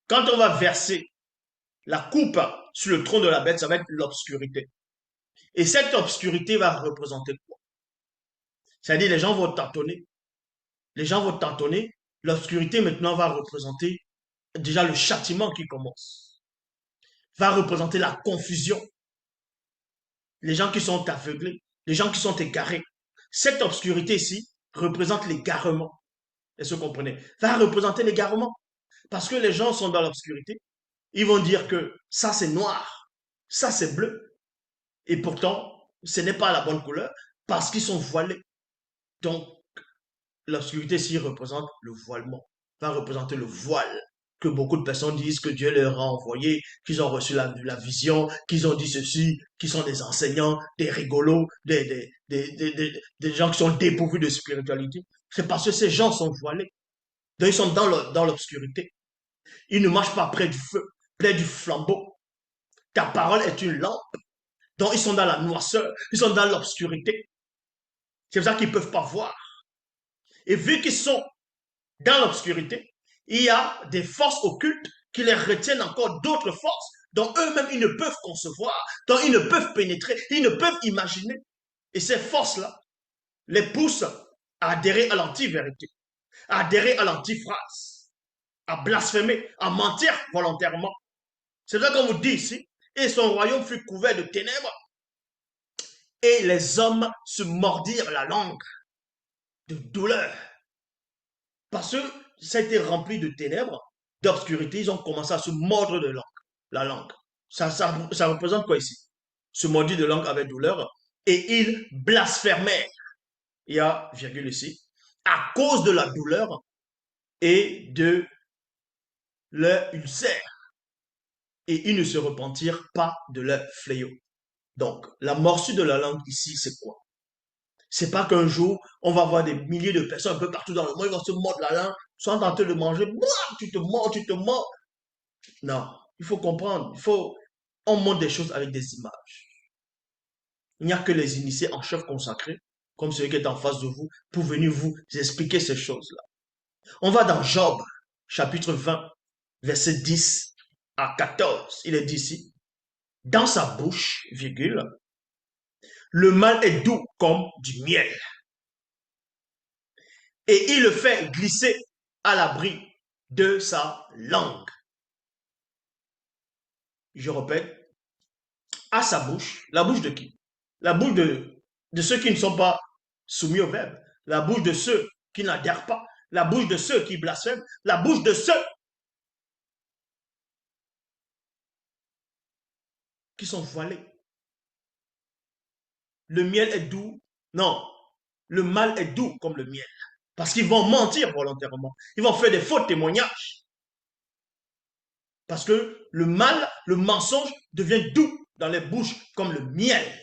S1: quand on va verser la coupe sur le trône de la bête, ça va être l'obscurité. Et cette obscurité va représenter quoi? C'est-à-dire les gens vont tâtonner. Les gens vont tâtonner. L'obscurité maintenant va représenter déjà le châtiment qui commence. Va représenter la confusion. Les gens qui sont aveuglés. Les gens qui sont égarés. Cette obscurité ici représente l'égarement. Est-ce que vous comprenez? Va représenter l'égarement. Parce que les gens sont dans l'obscurité. Ils vont dire que ça c'est noir, ça c'est bleu. Et pourtant, ce n'est pas la bonne couleur parce qu'ils sont voilés. Donc, l'obscurité ici représente le voilement, va représenter le voile. Que beaucoup de personnes disent que Dieu leur a envoyé, qu'ils ont reçu la vision, qu'ils ont dit ceci, qu'ils sont des enseignants, des rigolos, des gens qui sont dépourvus de spiritualité. C'est parce que ces gens sont voilés. Donc, ils sont dans l'obscurité. Ils ne marchent pas près du feu, près du flambeau. Ta parole est une lampe. Donc, ils sont dans la noirceur, ils sont dans l'obscurité. C'est pour ça qu'ils ne peuvent pas voir. Et vu qu'ils sont dans l'obscurité, il y a des forces occultes qui les retiennent encore d'autres forces dont eux-mêmes ils ne peuvent concevoir, dont ils ne peuvent pénétrer, ils ne peuvent imaginer. Et ces forces-là les poussent à adhérer à l'anti-vérité, à adhérer à l'antiphrase, à blasphémer, à mentir volontairement. C'est ça qu'on vous dit ici. Et son royaume fut couvert de ténèbres, et les hommes se mordirent la langue de douleur. Parce que ça a été rempli de ténèbres, d'obscurité, ils ont commencé à se mordre de langue, la langue. Ça représente quoi ici? Se mordre de langue avec douleur, et ils blasphémèrent. Il y a virgule ici. À cause de la douleur et de leur ulcère. Et ils ne se repentirent pas de leur fléau. Donc, la morsure de la langue ici, c'est quoi? C'est pas qu'un jour, on va voir des milliers de personnes un peu partout dans le monde, ils vont se mordre la langue, sont en train de manger, tu te mords, tu te mords. Non, il faut comprendre, on montre des choses avec des images. Il n'y a que les initiés en chef consacré, comme celui qui est en face de vous, pour venir vous expliquer ces choses-là. On va dans Job, chapitre 20, verset 10 à 14. Il est dit ici, dans sa bouche, virgule, le mal est doux comme du miel. Et il le fait glisser à l'abri de sa langue. Je répète, à sa bouche, la bouche de qui? La bouche de ceux qui ne sont pas soumis au verbe, la bouche de ceux qui n'adhèrent pas, la bouche de ceux qui blasphèment, la bouche de ceux qui sont voilés. Le miel est doux. Non, le mal est doux comme le miel. Parce qu'ils vont mentir volontairement. Ils vont faire des faux témoignages. Parce que le mal, le mensonge devient doux dans les bouches comme le miel.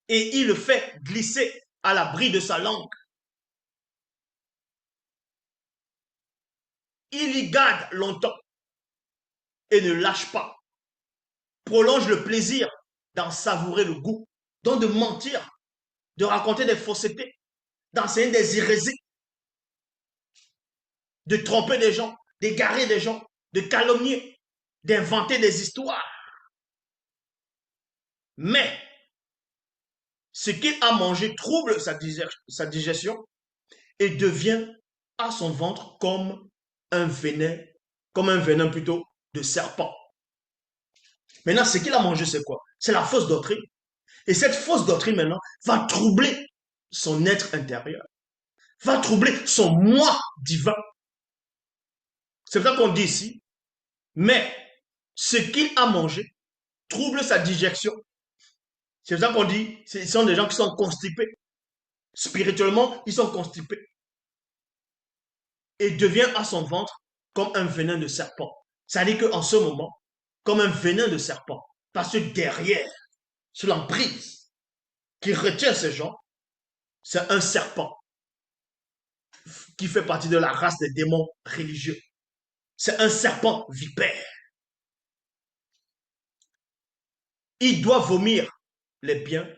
S1: Et il le fait glisser à l'abri de sa langue. Il y garde longtemps et ne lâche pas. Prolonge le plaisir d'en savourer le goût. Donc de mentir, de raconter des faussetés, d'enseigner des hérésies, de tromper des gens, d'égarer des gens, de calomnier, d'inventer des histoires. Mais ce qu'il a mangé trouble sa digestion et devient à son ventre comme un venin plutôt de serpent. Maintenant, ce qu'il a mangé, c'est quoi? C'est la fausse doctrine. Et cette fausse doctrine, maintenant, va troubler son être intérieur, va troubler son moi divin. C'est ça qu'on dit ici. Mais ce qu'il a mangé trouble sa digestion. C'est ça qu'on dit, ce sont des gens qui sont constipés. Spirituellement, ils sont constipés. Et devient à son ventre comme un venin de serpent. C'est-à-dire qu'en ce moment, comme un venin de serpent. Parce que derrière, sur l'emprise qui retient ces gens, c'est un serpent qui fait partie de la race des démons religieux. C'est un serpent vipère. Il doit vomir les biens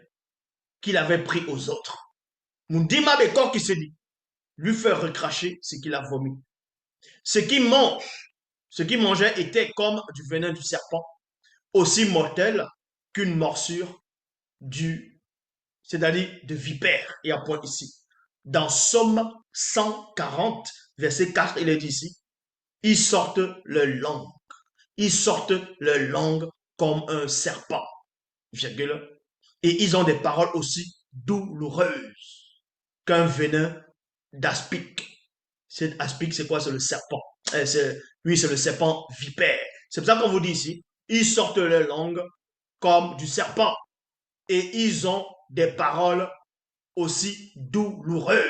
S1: qu'il avait pris aux autres. Mundima Bekor qui se dit, lui faire recracher ce qu'il a vomi. Ce qu'il mange, ce qu'il mangeait était comme du venin du serpent, aussi mortel qu'une morsure c'est-à-dire de vipère. Et à point ici. Dans Somme 140, verset 4, il est dit ici, ils sortent leur langue. Ils sortent leur langue comme un serpent. Virgule. Et ils ont des paroles aussi douloureuses qu'un venin d'aspic. Cet aspic, c'est quoi? C'est le serpent. Oui, c'est le serpent vipère. C'est pour ça qu'on vous dit ici, ils sortent leur langue comme du serpent. Et ils ont des paroles aussi douloureuses.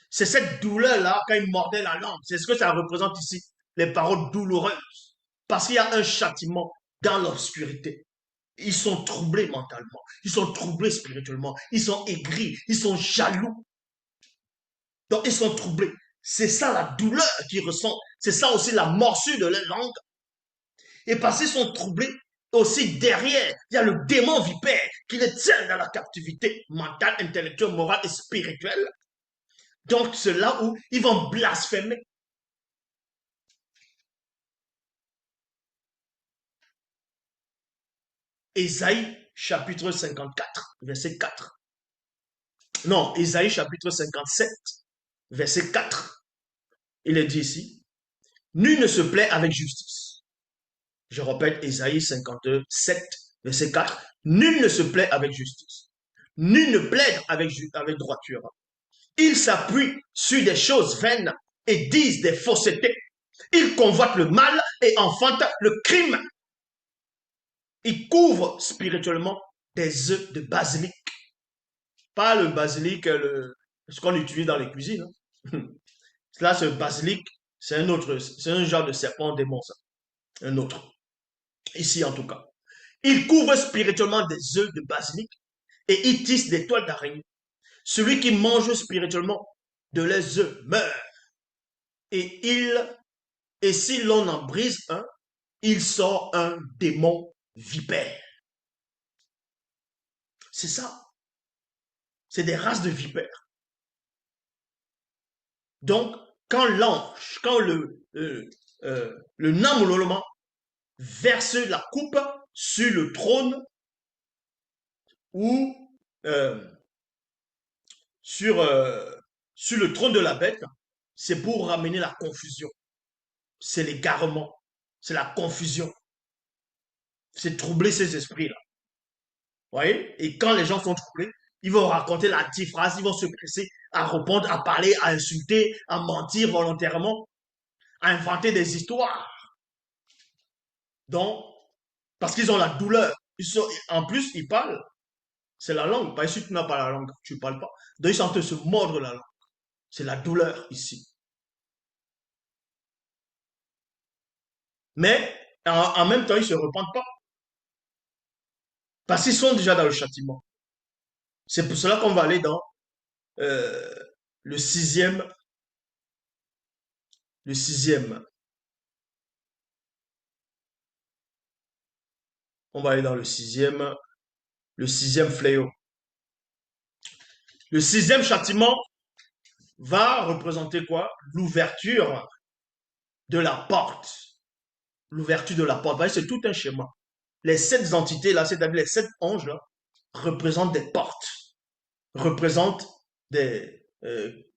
S1: C'est cette douleur-là, quand ils mordaient la langue, c'est ce que ça représente ici, les paroles douloureuses. Parce qu'il y a un châtiment dans l'obscurité. Ils sont troublés mentalement, ils sont troublés spirituellement, ils sont aigris, ils sont jaloux. Donc ils sont troublés. C'est ça la douleur qu'ils ressentent. C'est ça aussi la morsure de leur langue. Et parce qu'ils sont troublés, aussi derrière, il y a le démon vipère qui les tient dans la captivité mentale, intellectuelle, morale et spirituelle. Donc c'est là où ils vont blasphémer. Ésaïe chapitre 54, verset 4. Non, Ésaïe chapitre 57, verset 4. Il est dit ici, nul ne se plaît avec justice. Je répète, Ésaïe 57, verset 4. Nul ne se plaît avec justice. Nul ne plaide avec droiture. Ils s'appuient sur des choses vaines et disent des faussetés. Ils convoitent le mal et enfantent le crime. Ils couvrent spirituellement des œufs de basilic. Pas le basilic, ce qu'on utilise dans les cuisines. Hein. Là, ce basilic, c'est un genre de serpent démon, ça. Un autre. Ici, en tout cas. Ils couvrent spirituellement des œufs de basilic et ils tissent des toiles d'araignée. Celui qui mange spirituellement de les œufs meurt. Et, et si l'on en brise un, il sort un démon vipère. C'est ça. C'est des races de vipères. Donc, quand l'ange, quand le Namololoma verse la coupe sur le trône ou euh, sur, euh, sur le trône de la bête, c'est pour ramener la confusion. C'est l'égarement, c'est la confusion. C'est troubler ces esprits-là. Vous voyez? Et quand les gens sont troublés, ils vont raconter la petite phrase, ils vont se presser à répondre, à parler, à insulter, à mentir volontairement, à inventer des histoires. Donc, parce qu'ils ont la douleur. En plus, ils parlent. C'est la langue. Pas si tu n'as pas la langue, tu ne parles pas. Donc, ils sont en train de se mordre la langue. C'est la douleur ici. Mais, en même temps, ils ne se repentent pas. Parce qu'ils sont déjà dans le châtiment. C'est pour cela qu'on va aller dans euh, le sixième. Le sixième. On va aller dans le sixième fléau. Le sixième châtiment va représenter quoi? L'ouverture de la porte. L'ouverture de la porte. C'est tout un schéma. Les sept entités là, c'est-à-dire les sept anges là, représentent des portes, représentent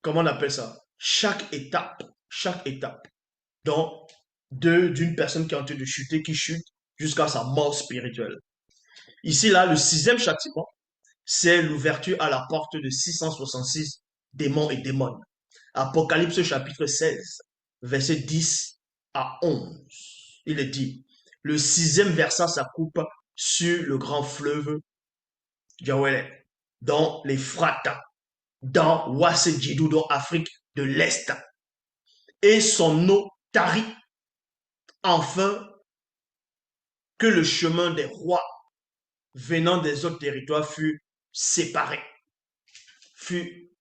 S1: comment on appelle ça? Chaque étape. Donc, d'une personne qui est en train de chuter, qui chute jusqu'à sa mort spirituelle. Ici, là, le sixième châtiment, c'est l'ouverture à la porte de 666 démons et démones. Apocalypse chapitre 16, verset 10 à 11. Il est dit, le sixième versa sa coupe sur le grand fleuve Diawele, dans l'Ephrate, dans Ouassedjidou, dans Afrique de l'Est. Et son eau tarit, enfin que le chemin des rois venant des autres territoires fut séparé. Fut,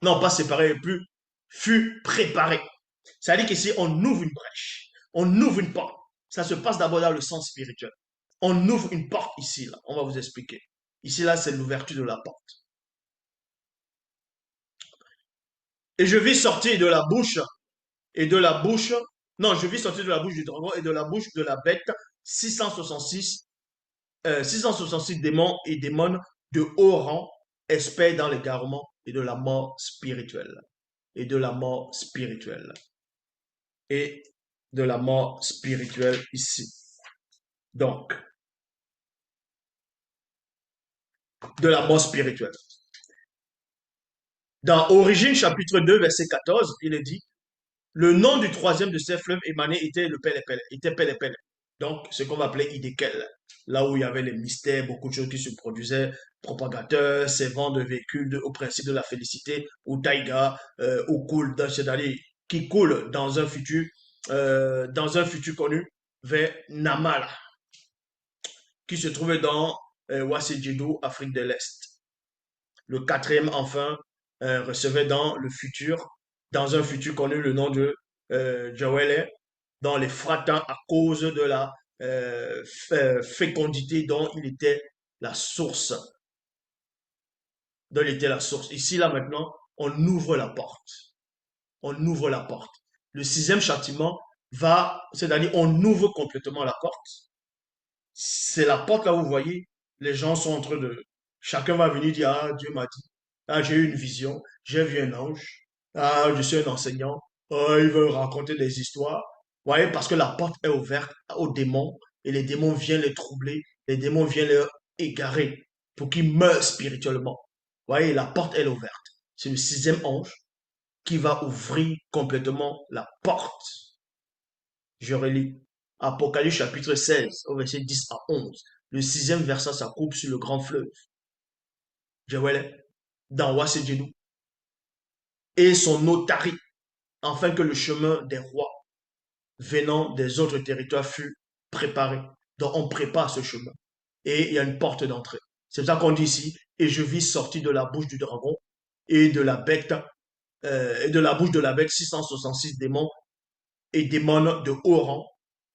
S1: non pas séparé, plus, fut préparé. C'est-à-dire qu'ici, on ouvre une brèche, on ouvre une porte. Ça se passe d'abord dans le sens spirituel. On ouvre une porte ici, là. On va vous expliquer. Ici, là, c'est l'ouverture de la porte. Et je vis sortir de la bouche et de la bouche, non, je vis sortir de la bouche du dragon et de la bouche de la bête 666, 666 démons et démons de haut rang, experts dans l'égarement et de la mort spirituelle. Et de la mort spirituelle. Et de la mort spirituelle ici. Donc, de la mort spirituelle. Dans Origine chapitre 2, verset 14, il est dit, le nom du troisième de ces fleuves émanés était le Pélépélé, était Pélépélé. Donc, ce qu'on va appeler Idékel, là où il y avait les mystères, beaucoup de choses qui se produisaient, propagateurs, servants de véhicules au principe de la félicité, ou Taïga, ou cool, c'est-à-dire qui coule dans un futur connu, vers Namala, qui se trouvait dans Ouassedjidou, Afrique de l'Est. Le quatrième, enfin, recevait dans un futur connu, le nom de Jawele, dans les fratins à cause de la fécondité dont il était la source. Dont il était la source. Ici, là, maintenant, on ouvre la porte. On ouvre la porte. Le sixième châtiment va, c'est-à-dire, on ouvre complètement la porte. C'est la porte là, vous voyez, les gens sont en train de... Chacun va venir dire, ah, Dieu m'a dit, ah, j'ai eu une vision, j'ai vu un ange, ah, je suis un enseignant, ah, il veut raconter des histoires. Vous voyez, parce que la porte est ouverte aux démons, et les démons viennent les troubler, les démons viennent les égarer, pour qu'ils meurent spirituellement. Vous voyez, la porte est ouverte. C'est le sixième ange qui va ouvrir complètement la porte. Je relis. Apocalypse chapitre 16, au verset 10 à 11. Le sixième verset, ça coupe sur le grand fleuve. Je vois dans Wassedjenou. Et son notari, afin que le chemin des rois venant des autres territoires fût préparé. Donc on prépare ce chemin. Et il y a une porte d'entrée. C'est ça qu'on dit ici. Et je vis sortir de la bouche du dragon et de la bête, et de la bouche de la bête 666 démons et démons de haut rang,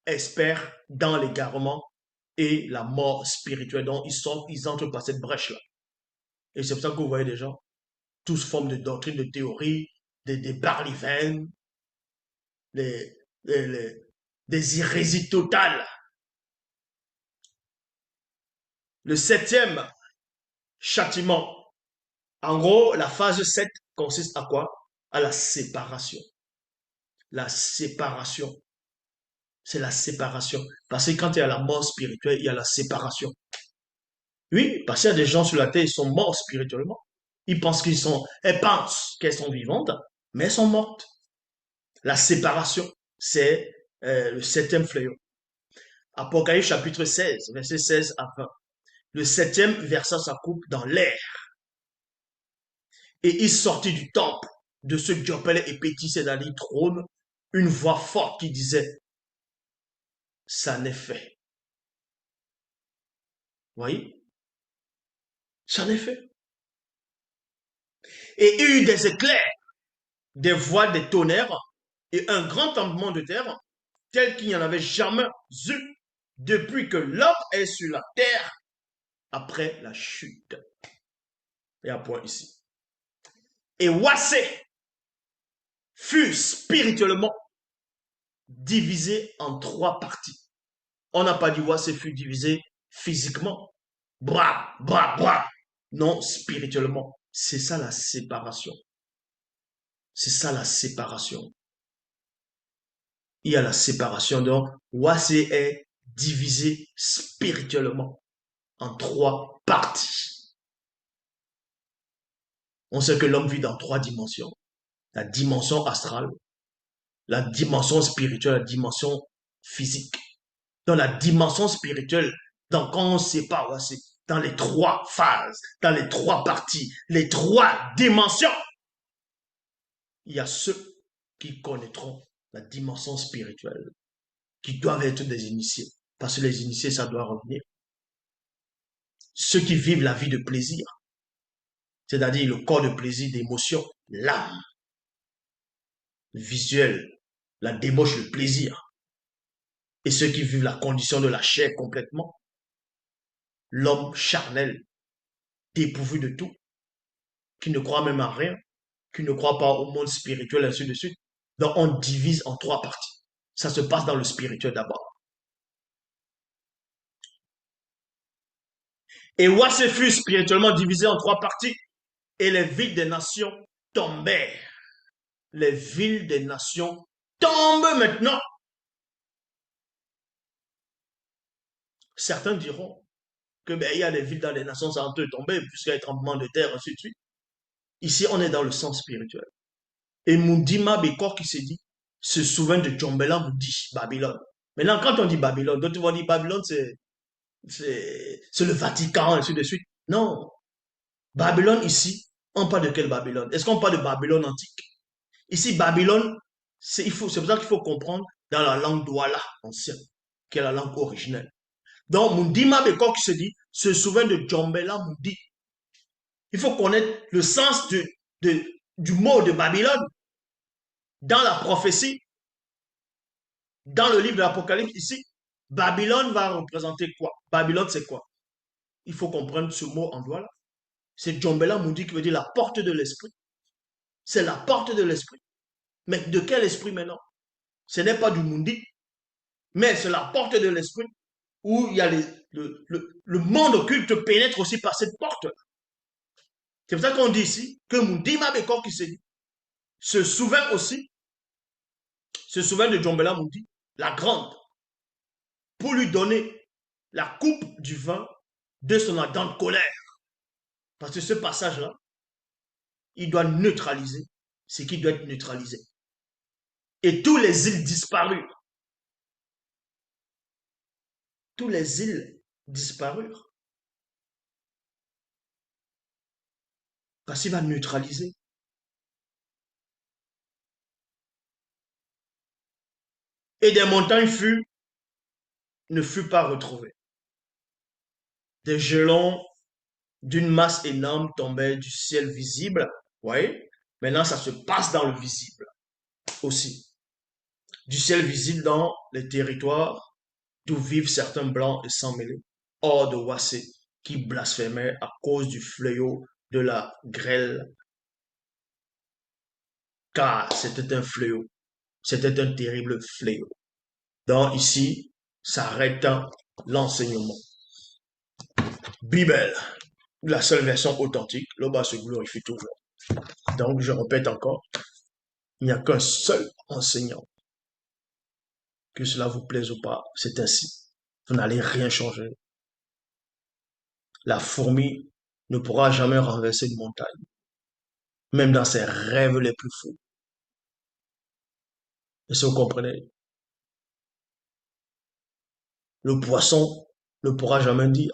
S1: experts dans l'égarement et la mort spirituelle. Donc, ils entrent par cette brèche-là. Et c'est pour ça que vous voyez des gens, tous formes de doctrines, de théories, des barlivènes, les, les, les- des hérésies totales. Le septième châtiment. En gros, la phase 7 consiste à quoi? À la séparation. La séparation. C'est la séparation. Parce que quand il y a la mort spirituelle, il y a la séparation. Oui, parce qu'il y a des gens sur la terre, ils sont morts spirituellement. Elles pensent qu'elles sont vivantes, mais elles sont mortes. La séparation, c'est le septième fléau. Apocalypse chapitre 16, verset 16 à 20. Le septième verset, ça coupe dans l'air. Et il sortit du temple de ce qui appelait et pétissait dans les trônes une voix forte qui disait, ça n'est fait. Vous voyez? Ça n'est fait. Et il y eut des éclairs, des voix, des tonnerres et un grand tremblement de terre tel qu'il n'y en avait jamais eu depuis que l'homme est sur la terre après la chute. Et un point ici. Et Wassé fut spirituellement divisé en trois parties. On n'a pas dit Wassé fut divisé physiquement. Bras, bras, bras. Non, spirituellement. C'est ça la séparation. C'est ça la séparation. Il y a la séparation. Donc, Wassé est divisé spirituellement en trois parties. On sait que l'homme vit dans trois dimensions. La dimension astrale, la dimension spirituelle, la dimension physique. Dans la dimension spirituelle, donc quand on sépare, c'est dans les trois phases, dans les trois parties, les trois dimensions. Il y a ceux qui connaîtront la dimension spirituelle, qui doivent être des initiés. Parce que les initiés, ça doit revenir. Ceux qui vivent la vie de plaisir, c'est-à-dire le corps de plaisir, d'émotion, l'âme visuelle, la débauche, le plaisir. Et ceux qui vivent la condition de la chair complètement, l'homme charnel, dépourvu de tout, qui ne croit même à rien, qui ne croit pas au monde spirituel, ainsi de suite. Donc on divise en trois parties. Ça se passe dans le spirituel d'abord. Et Wassé fut spirituellement divisé en trois parties, et les villes des nations tombèrent. Les villes des nations tombent maintenant. Certains diront que il y a des villes dans les nations, ça en peut tomber, puisqu'il y a un tremblement de terre, ainsi de suite. Ici, on est dans le sens spirituel. Et Mundima Bekor qui se dit, se souvient de Djombela Moudi, Babylone. Maintenant, quand on dit Babylone, d'autres vont dire Babylone, c'est le Vatican, ainsi de suite. Non. Babylone, ici, on parle de quelle Babylone? Est-ce qu'on parle de Babylone antique? Ici, Babylone, c'est pour ça qu'il faut comprendre dans la langue Douala ancienne, qui est la langue originelle. Donc, Mundima Bekor qui se dit, se souvient de Djombela Moudi. Il faut connaître le sens du mot de Babylone dans la prophétie, dans le livre de l'Apocalypse ici. Babylone va représenter quoi? Babylone, c'est quoi? Il faut comprendre ce mot en Douala. C'est Djombela Moudi qui veut dire la porte de l'esprit. C'est la porte de l'esprit. Mais de quel esprit maintenant? Ce n'est pas du Mundi, mais c'est la porte de l'esprit où il y a le monde occulte pénètre aussi par cette porte. C'est pour ça qu'on dit ici que Mundima Bekor qui se souvint aussi, se souvint de Djombela Mundi, la grande, pour lui donner la coupe du vin de son ardente colère. Parce que ce passage-là, il doit neutraliser ce qui doit être neutralisé. Et tous les îles disparurent. Tous les îles disparurent. Parce qu'il va neutraliser. Et des montagnes ne furent pas retrouvées. Des gelons d'une masse énorme tombaient du ciel visible. Vous voyez? Maintenant, ça se passe dans le visible aussi. Du ciel visible dans les territoires d'où vivent certains blancs et sans mêlés, hors de Wassé, qui blasphémaient à cause du fléau de la grêle, car c'était un fléau, c'était un terrible fléau. Donc ici, s'arrête l'enseignement. Bible, la seule version authentique, le bas se glorifie toujours. Donc je répète encore, il n'y a qu'un seul enseignant. Que cela vous plaise ou pas, c'est ainsi. Vous n'allez rien changer. La fourmi ne pourra jamais renverser une montagne, même dans ses rêves les plus fous. Et si vous comprenez, le poisson ne pourra jamais dire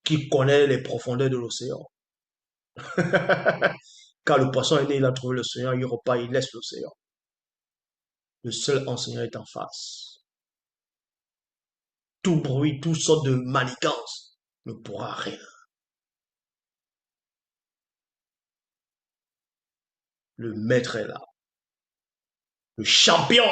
S1: qu'il connaît les profondeurs de l'océan. Car le poisson est né, il a trouvé l'océan, il repart, il laisse l'océan. Le seul enseignant est en face. Tout bruit, toute sorte de manigance ne pourra rien. Le maître est là. Le champion